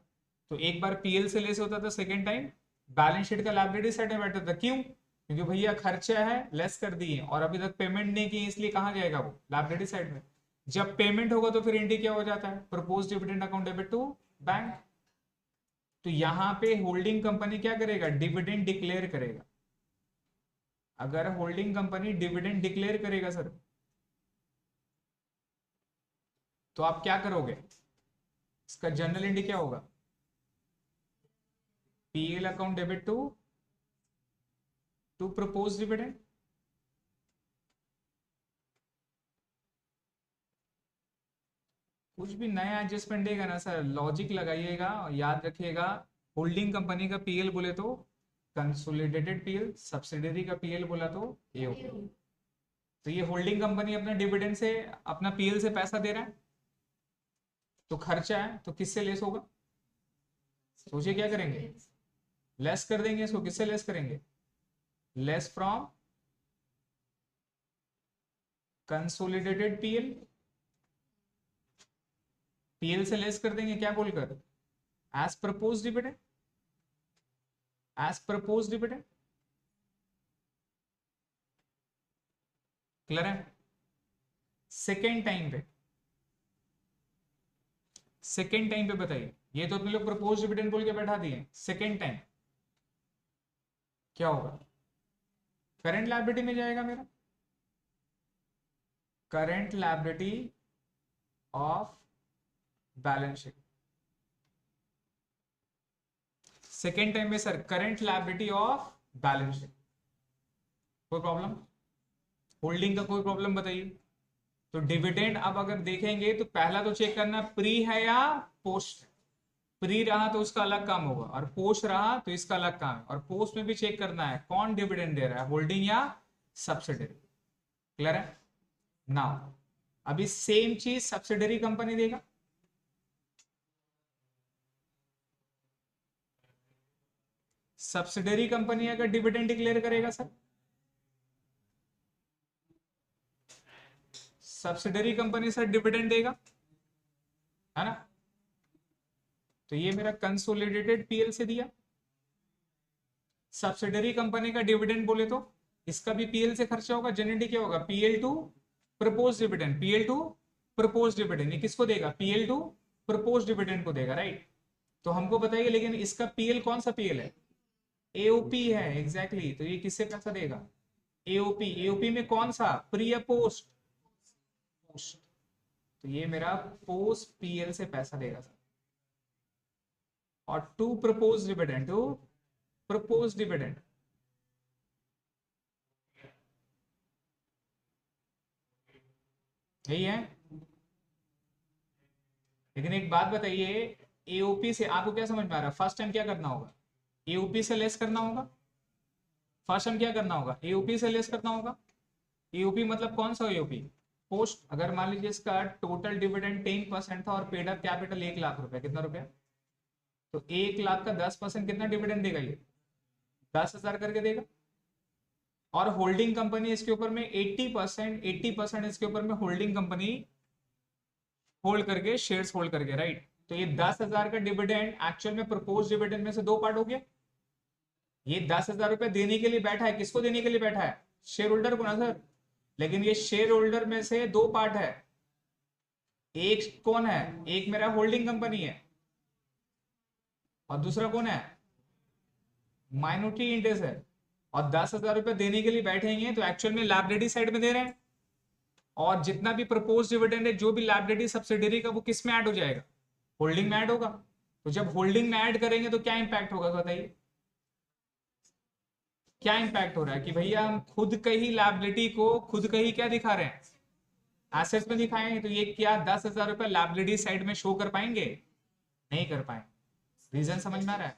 तो एक बार पीएल से लेस होता था, सेकेंड टाइम बैलेंस शीट का लायबिलिटी साइड में बैठा था। क्यों? क्योंकि भैया खर्चा है, लेस कर दिए, और अभी तक पेमेंट नहीं की, इसलिए कहाँ जाएगा वो? लायबिलिटी साइड में। जब पेमेंट होगा तो फिर एंट्री क्या हो जाता है? Propose dividend account debit to bank. तो यहां पे होल्डिंग कंपनी क्या करेगा? डिविडेंड डिक्लेयर करेगा। अगर होल्डिंग कंपनी डिविडेंड डिक्लेयर करेगा सर, तो आप क्या करोगे? इसका जनरल एंट्री क्या होगा? PL account debit to propose dividend. कुछ भी नया एडजस्टमेंट देगा ना सर, लॉजिक लगाइएगा, याद रखिएगा। होल्डिंग कंपनी का पीएल बोले तो कंसोलिडेटेड पीएल, सब्सिडरी का पीएल बोला तो एओ। तो ये होल्डिंग कंपनी अपना डिविडेंड से, अपना पीएल से पैसा दे रहा है, तो खर्चा है, तो किससे लेस होगा? सोचिए क्या करेंगे? लेस कर देंगे इसको। किससे लेस करेंगे? Less from consolidated PL. PL से लेस कर देंगे क्या बोलकर? As propose dividend. As propose dividend. Clear है? सेकेंड टाइम पे, सेकेंड टाइम पे बताइए, ये तो अपने लोग प्रपोज डिविडेंड बोल के बैठा दिए, सेकेंड टाइम क्या होगा? करंट लायबिलिटी में जाएगा मेरा, current liability of balance sheet. Second time में sir current liability of balance sheet. कोई प्रॉब्लम? होल्डिंग का कोई प्रॉब्लम बताइए? तो डिविडेंड अब अगर देखेंगे तो पहला तो चेक करना प्री है या पोस्ट। प्री रहा तो उसका अलग काम होगा, और पोस्ट रहा तो इसका अलग काम है। और पोस्ट में भी चेक करना है कौन डिविडेंड दे रहा है, होल्डिंग या सब्सिडरी। क्लियर है? नाउ अभी सेम चीज सब्सिडरी कंपनी देगा। सब्सिडरी कंपनी अगर डिविडेंड डिक्लेयर करेगा sir, subsidiary company sir dividend देगा, है ना। तो ये मेरा कंसोलिडेटेड पीएल से दिया। सब्सिडरी कंपनी का डिविडेंड बोले तो इसका भी पीएल से खर्चा होगा, जनरली क्या होगा, PL to propose dividend, PL to propose dividend, ये किसको देगा, पीएल टू प्रपोज डिविडेंड को देगा, राइट। तो हमको बताइए लेकिन इसका पीएल कौन सा पीएल है, एओपी है, एग्जैक्टली। तो ये किससे पैसा देगा, एओपी। एओपी में कौन सा, प्री या पोस्ट, पोस्ट। तो ये मेरा पोस्ट पीएल से पैसा देगा सर। और to propose dividend, to propose dividend, यही है। लेकिन एक बात बताइए, एओपी से आपको क्या समझ में आ रहा है, फर्स्ट टाइम क्या करना होगा, एओपी से लेस करना होगा। फर्स्ट टाइम क्या करना होगा, एओपी से लेस करना होगा। एओपी मतलब कौन सा एओपी, पोस्ट। अगर मान लीजिए इसका टोटल डिविडेंड 10% था और पेड अप कैपिटल 1 लाख रुपए, कितना रुपया, तो 1 लाख का 10% कितना डिविडेंड देगा, ये 10,000 करके देगा। और होल्डिंग कंपनी इसके ऊपर में 80% इसके ऊपर में होल्डिंग कंपनी होल्ड करके, शेयर्स होल्ड करके, राइट। तो ये 10,000 का डिविडेंड एक्चुअल में प्रपोज डिविडेंड में से दो पार्ट हो गया। ये 10,000 रुपए देने के लिए बैठा है, किसको देने के लिए बैठा है, शेयर होल्डर को ना सर। लेकिन ये शेयर होल्डर में से दो पार्ट है, एक कौन है, एक मेरा होल्डिंग कंपनी है और दूसरा कौन है, माइनॉरिटी इंटरेस्ट है। और 10,000 रुपए देने के लिए बैठेंगे तो एक्चुअल में लायबिलिटी साइड में दे रहे हैं। और जितना भी प्रपोज डिविडेंड है, जो भी लायबिलिटी सब्सिडरी का, वो किस में ऐड हो जाएगा, होल्डिंग में ऐड होगा। तो जब होल्डिंग में ऐड करेंगे तो क्या इंपैक्ट होगा बताइए, क्या इंपैक्ट हो रहा है कि भैया हम खुद का ही लायबिलिटी को खुद का ही क्या दिखा रहे हैं, एसेट्स में दिखाएंगे। तो ये क्या 10,000 रुपए लायबिलिटी साइड में शो कर पाएंगे, नहीं कर पाएंगे। रीजन समझ में आ रहा है,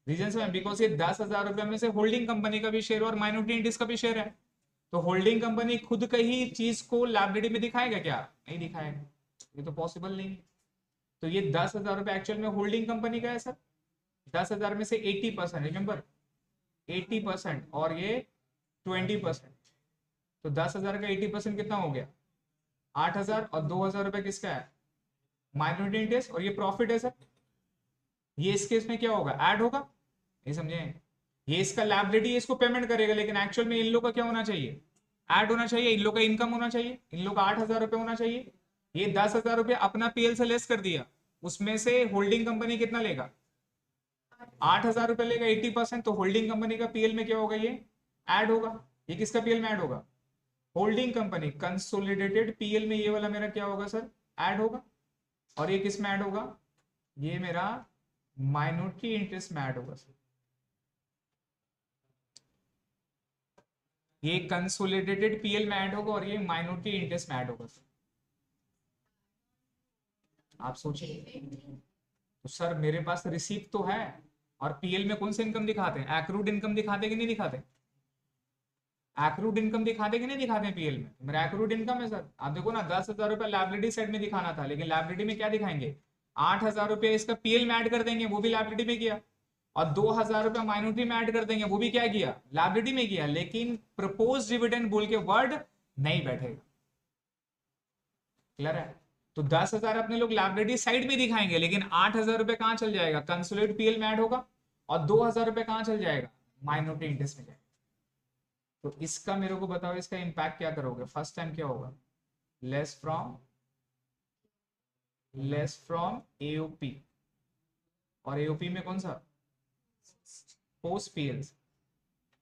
रीजन समझ, बिकॉज ये 10,000 रुपए में से होल्डिंग कंपनी का भी शेयर और माइनॉरिटी इंटरेस्ट का भी शेयर है। तो होल्डिंग कंपनी खुद का ही चीज को लायबिलिटी में दिखाएगा क्या, नहीं दिखाएगा, ये तो पॉसिबल नहीं है। तो ये 10,000 रुपए एक्चुअल में होल्डिंग कंपनी का है सर। 10,000 में से 80%, रिमेंबर 80% और ये 20%। तो 10,000 का 80% कितना हो गया, 8,000। और 2,000 रुपए किसका है, माइनॉरिटी इंटरेस्ट। और ये प्रॉफिट है सर। ये इस केस में क्या होगा, ऐड होगा, नहीं समझे। ये इसका लायबिलिटी इसको पेमेंट करेगा, लेकिन एक्चुअल में इन लोग का क्या होना चाहिए, ऐड होना चाहिए। इन लोग का इनकम होना चाहिए, इन लोग का 8,000 रुपए होना चाहिए। ये 10,000 रुपए अपना पीएल से लेस कर दिया, उसमें से होल्डिंग कंपनी कितना लेगा, 8,000 रुपए लेगा, 80%। तो होल्डिंग कंपनी का पीएल में क्या होगा, ये ऐड होगा। ये किसका पीएल में ऐड होगा, होल्डिंग कंपनी कंसोलिडेटेड पीएल में ये वाला मेरा क्या होगा सर, ऐड होगा। और ये किस में ऐड होगा, ये मेरा माइनॉरिटी इंटरेस्ट में ऐड होगा सर। ये कंसोलिडेटेड पीएल में ऐड होगा और ये माइनॉरिटी इंटरेस्ट में ऐड होगा सर। आप सोचिए, तो सर मेरे पास रिसीप्ट तो है, और पीएल में कौन से इनकम दिखाते हैं, एक्रूड इनकम दिखाते कि नहीं दिखाते, एक्रूड इनकम दिखाते कि नहीं दिखाते पीएल में। मेरा एक्रूड इनकम है सर। आप देखो ना, 10,000 रुपए लायबिलिटी साइड में दिखाना था, लेकिन लायबिलिटी में क्या दिखाएंगे, 8,000 रुपए इसका पीएल में ऐड कर देंगे, वो भी लायबिलिटी में किया। और 2,000 रुपए माइनॉरिटी में ऐड कर देंगे, वो भी क्या किया, लायबिलिटी में किया। लेकिन प्रपोज डिविडेंड बोल के वर्ड नहीं बैठेगा, क्लियर है। तो 10,000 अपने लोग लायबिलिटी साइड में दिखाएंगे, लेकिन 8,000 रुपए कहां चल जाएगा, कंसोलिडेटेड पीएल में ऐड होगा। और 2,000 रुपए कहां चल जाएगा, माइनॉरिटी इंटरेस्ट में जाएगा। तो इसका मेरे को बताओ, इसका इंपैक्ट क्या करोगे, फर्स्ट टाइम क्या होगा, लेस फ्रॉम एओपी। और एओपी में कौन सा, पोस्ट पीएल।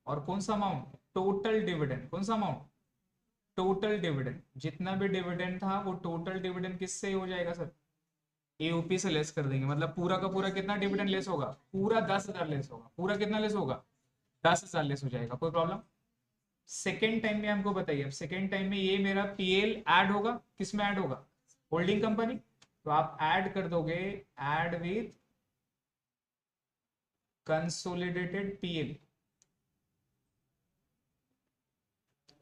और कौन सा अमाउंट, टोटल डिविडेंड, कौन सा अमाउंट, टोटल डिविडेंड। जितना भी डिविडेंड था वो टोटल डिविडेंड किससे हो जाएगा सर, एओपी से लेस कर देंगे। मतलब पूरा का पूरा कितना डिविडेंड लेस होगा, पूरा 10,000 लेस होगा। पूरा कितना लेस होगा, 10,000 लेस हो जाएगा, कोई प्रॉब्लम। सेकेंड टाइम में हमको बताइए, अब सेकेंड टाइम में ये मेरा पीएल ऐड होगा, किस में ऐड होगा, होल्डिंग कंपनी। तो आप ऐड कर दोगे, add with consolidated PL.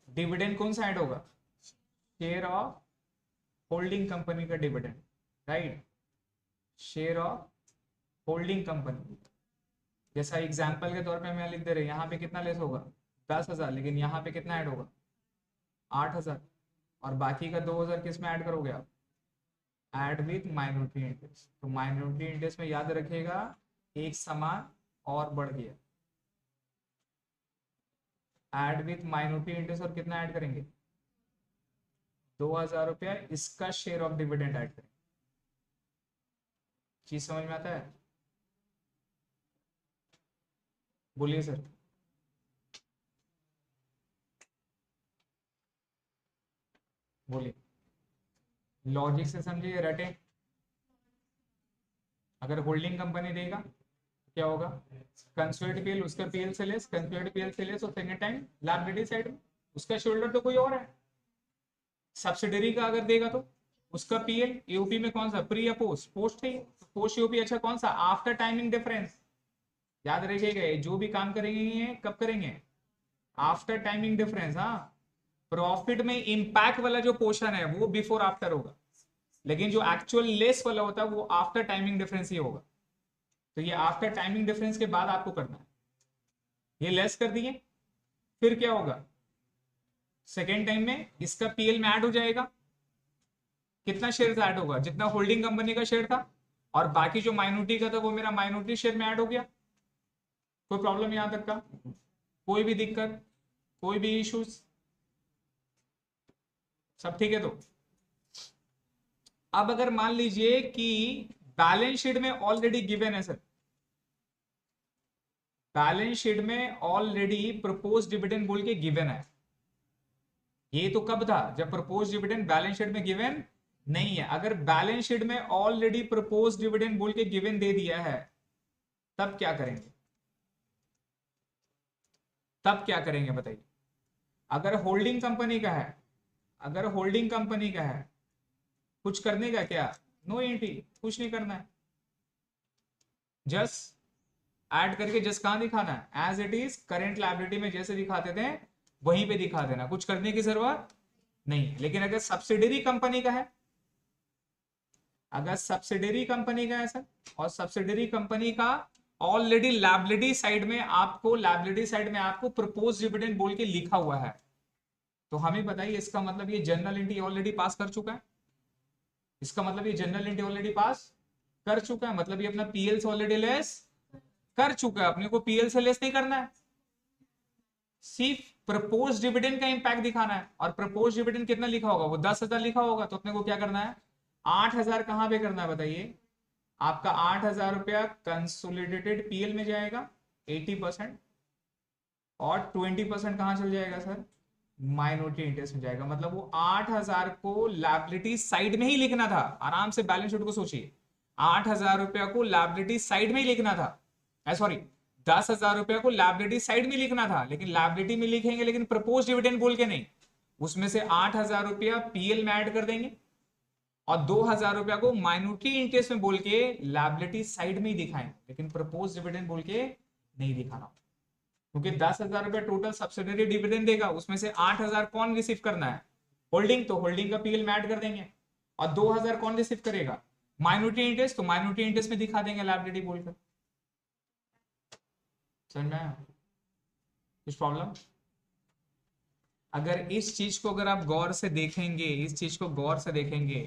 Dividend कौन सा ऐड होगा, शेयर ऑफ होल्डिंग कंपनी का dividend, right, share of holding company. जैसा एग्जांपल के तौर पे मैं लिख दे रहे, यहाँ पे कितना लेस होगा, 10,000, लेकिन यहाँ पे कितना ऐड होगा, 8,000। और बाकी का 2000 किस में ऐड करोगे आप? Add with minority interest. तो माइनॉरिटी इंटरेस्ट में याद रखिएगा एक समान और बढ़ गया। ऐड विथ माइनॉरिटी इंटरेस्ट और कितना ऐड करेंगे? 2000 रुपया, इसका शेयर ऑफ डिविडेंड ऐड करेंगे। चीज समझ में आता है? बोलिए सर। बोलिए, लॉजिक से समझिए, रटे। अगर होल्डिंग कंपनी देगा क्या होगा? कंसोलिडेटेड पीएल, उसका पीएल से लेस, कंसोलिडेटेड पीएल से लेस, और सेकंड टाइम लायबिलिटी साइड में उसका शोल्डर तो कोई और है। सब्सिडरी का अगर देगा तो उसका पीएल यूपी में कौन सा, प्री या पोस्ट? पोस्ट है, पोस्ट यूपी। अच्छा कौन सा? After timing difference. याद रखिएगा जो भी काम करेंगे ये कब करेंगे? After timing difference. हाँ, प्रॉफिट में इंपैक्ट वाला जो पोर्शन है वो बिफोर आफ्टर होगा, लेकिन जो एक्चुअल लेस वाला होता है वो आफ्टर टाइमिंग डिफरेंस ही होगा। तो ये आफ्टर टाइमिंग डिफरेंस के बाद आपको करना है। ये लेस कर दिए, फिर क्या होगा? सेकेंड टाइम में इसका पीएल में ऐड हो जाएगा। कितना शेयर ऐड होगा? जितना होल्डिंग कंपनी का शेयर था, और बाकी जो माइनॉरिटी का था वो मेरा माइनॉरिटी शेयर में ऐड हो गया। कोई प्रॉब्लम यहां तक का? कोई भी दिक्कत, कोई भी इश्यूज? सब ठीक है? तो अब अगर मान लीजिए कि बैलेंस शीट में ऑलरेडी गिवन है सर, बैलेंस शीट में ऑलरेडी प्रपोज डिविडेंड बोल के गिवन है। ये तो कब था? जब प्रपोज डिविडेंड बैलेंस शीट में गिवन नहीं है। अगर बैलेंस शीट में ऑलरेडी प्रपोज डिविडेंड बोल के गिवन दे दिया है, तब क्या करेंगे? तब क्या करेंगे बताइए? अगर होल्डिंग कंपनी का है, अगर होल्डिंग कंपनी का है, कुछ करने का क्या? नो एंट्री, कुछ नहीं करना है। जस्ट ऐड करके जस्ट कहां दिखाना है? As it is current liability में जैसे दिखाते थे वहीं पे दिखा देना, कुछ करने की जरूरत नहीं। लेकिन अगर सब्सिडरी कंपनी का है, अगर सब्सिडरी कंपनी का है सर, और सब्सिडरी कंपनी का ऑलरेडी लायबिलिटी साइड में आपको, लायबिलिटी साइड में आपको प्रपोज डिविडेंड बोल के लिखा हुआ है, तो हमें बताइए इसका मतलब ये जनरल एंट्री ऑलरेडी पास कर चुका है। इसका मतलब ये जनरल एंट्री ऑलरेडी पास कर चुका है, मतलब ये अपना पीएल से ऑलरेडी लेस कर चुका है। अपने को पीएल से लेस नहीं करना है, सिर्फ प्रपोज डिविडेंड का इंपैक्ट दिखाना है। और प्रपोज डिविडेंड कितना लिखा होगा? वो 10,000 लिखा होगा। तो अपने को क्या करना है? 8,000 कहां पे करना है बताइए? आपका 8,000 रुपया कंसोलिडेटेड पीएल में जाएगा 80%, और 20% कहां चल जाएगा सर? माइनॉरिटी इंटरेस्ट में जाएगा। मतलब वो 8,000 को लायबिलिटी साइड में ही लिखना था। आराम से बैलेंस शीट को सोचिए, 8,000 रुपया को लायबिलिटी साइड में ही लिखना था। सॉरी, 10,000 रुपया को लायबिलिटी साइड में लिखना था, लेकिन लायबिलिटी में लिखेंगे लेकिन प्रपोज डिविडेंड बोल के नहीं। उसमें से 8,000 रुपया पीएल में ऐड कर देंगे, और 2,000 रुपया को माइनॉरिटी इंटरेस्ट में बोल के लायबिलिटी साइड में ही दिखाएंगे, लेकिन प्रपोज डिविडेंड बोल के नहीं दिखाना। क्योंकि 10,000 रुपया टोटल सब्सिडरी डिविडेंड देगा, उसमें से 8,000 कौन रिसीव करना है? होल्डिंग। तो होल्डिंग का पीएल में ऐड कर देंगे। और 2,000 कौन रिसीव करेगा? Minority interest. तो माइनॉरिटी इंटरेस्ट में दिखा देंगे लायबिलिटी बोलकर। समझ में आया? कुछ प्रॉब्लम? अगर इस चीज को अगर आप गौर से देखेंगे, इस चीज को गौर से देखेंगे,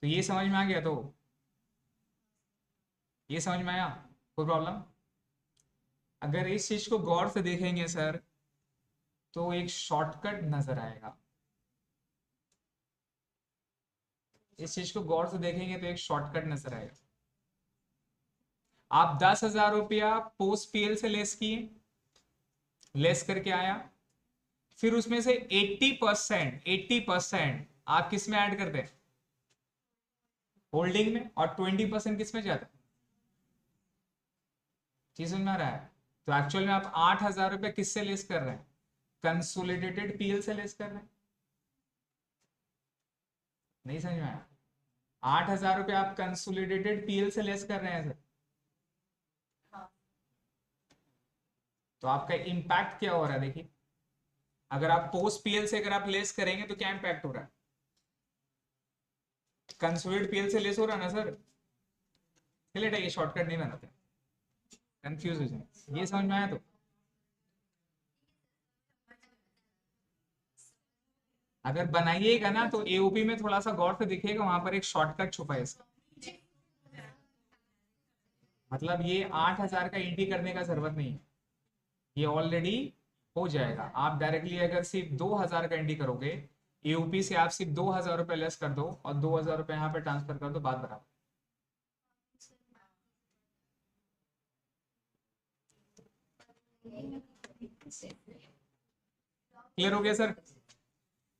तो ये समझ में आ गया? तो ये समझ में आया? कोई प्रॉब्लम? अगर इस चीज को गौर से देखेंगे सर, तो एक शॉर्टकट नजर आएगा। इस चीज को गौर से देखेंगे तो एक शॉर्टकट नजर आएगा। आप 10,000 रुपया पोस्ट पीएल से लेस किए, लेस करके आया, फिर उसमें से 80% आप किस में ऐड करते हैं? होल्डिंग में। और 20% किस में जाता है? चीज समझ में आ रहा है? तो एक्चुअल में आप 8,000 रुपया किससे लेस कर रहे हैं? कंसोलिडेटेड पीएल से लेस कर रहे हैं। नहीं समझ में आया? 8,000 रुपया आप कंसोलिडेटेड पीएल से लेस कर रहे हैं सर। तो आपका इंपैक्ट क्या हो रहा है देखिए? अगर आप पोस्ट पीएल से अगर आप लेस करेंगे तो क्या इंपैक्ट हो रहा है? कंसोलिडेटेड पीएल से लेस हो रहा है ना सर? चलिए ये शॉर्टकट नहीं बनाते, कंफ्यूज हो जाए। ये समझ में आया? तो अगर बनाइएगा ना तो एओपी में थोड़ा सा गौर से दिखेगा, वहां पर एक शॉर्टकट छुपा है इसका। मतलब ये 8,000 का एंट्री करने का जरूरत नहीं है, ये ऑलरेडी हो जाएगा। आप डायरेक्टली अगर सिर्फ 2,000 का एंट्री करोगे, एओपी से आप सिर्फ 2,000 रुपये लेस कर दो और 2,000 रुपये यहाँ पे ट्रांसफर कर दो, बात बराबर। क्लियर हो गया सर?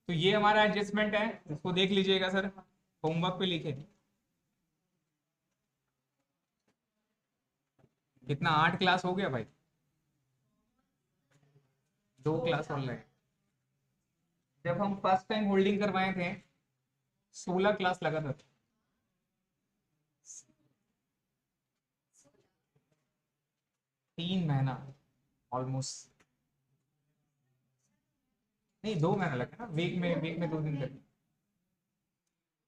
तो ये हमारा एडजस्टमेंट है, इसको देख लीजिएगा सर, होमवर्क पे लिखे। कितना, 8 क्लास हो गया भाई, 2 क्लास और लगे। जब हम फर्स्ट टाइम होल्डिंग करवाए थे 16 क्लास लगा था। 3 महीना ऑलमोस्ट, नहीं 2 महीना लगा ना, वीक में 2 दिन करके।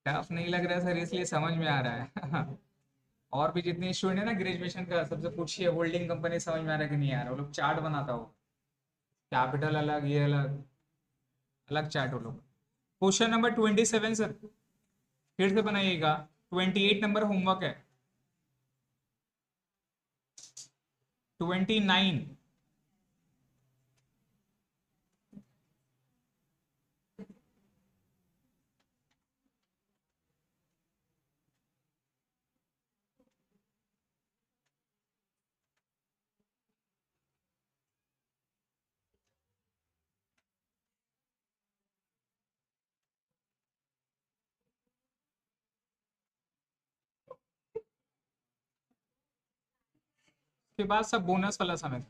टफ नहीं लग रहा है सर, इसलिए समझ में आ रहा है। और भी जितने स्टूडेंट है ना ग्रेजुएशन का, सबसे पूछिए होल्डिंग कंपनी समझ में आ रहा है कि नहीं आ रहा। वो लोग चार्ट बनाता हो, कैपिटल अलग, ये अलग अलग चार्ट वो लोग। क्वेश्चन नंबर 27 सर, फिर से बनाइएगा। 28 नंबर होमवर्क है। 29। के बाद सब बोनस वाला समय।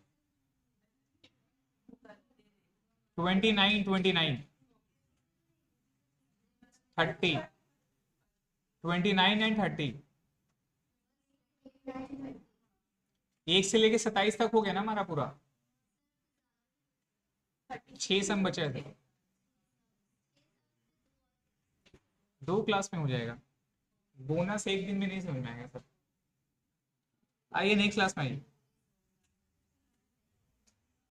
29, 29, 30, 29 एंड 30। 1 से लेके 27 तक हो गया ना हमारा पूरा। 6 सम बचे थे, 2 क्लास में हो जाएगा। बोनस एक दिन में नहीं समझ में आएगा सर। आइए नेक्स्ट क्लास में आइए।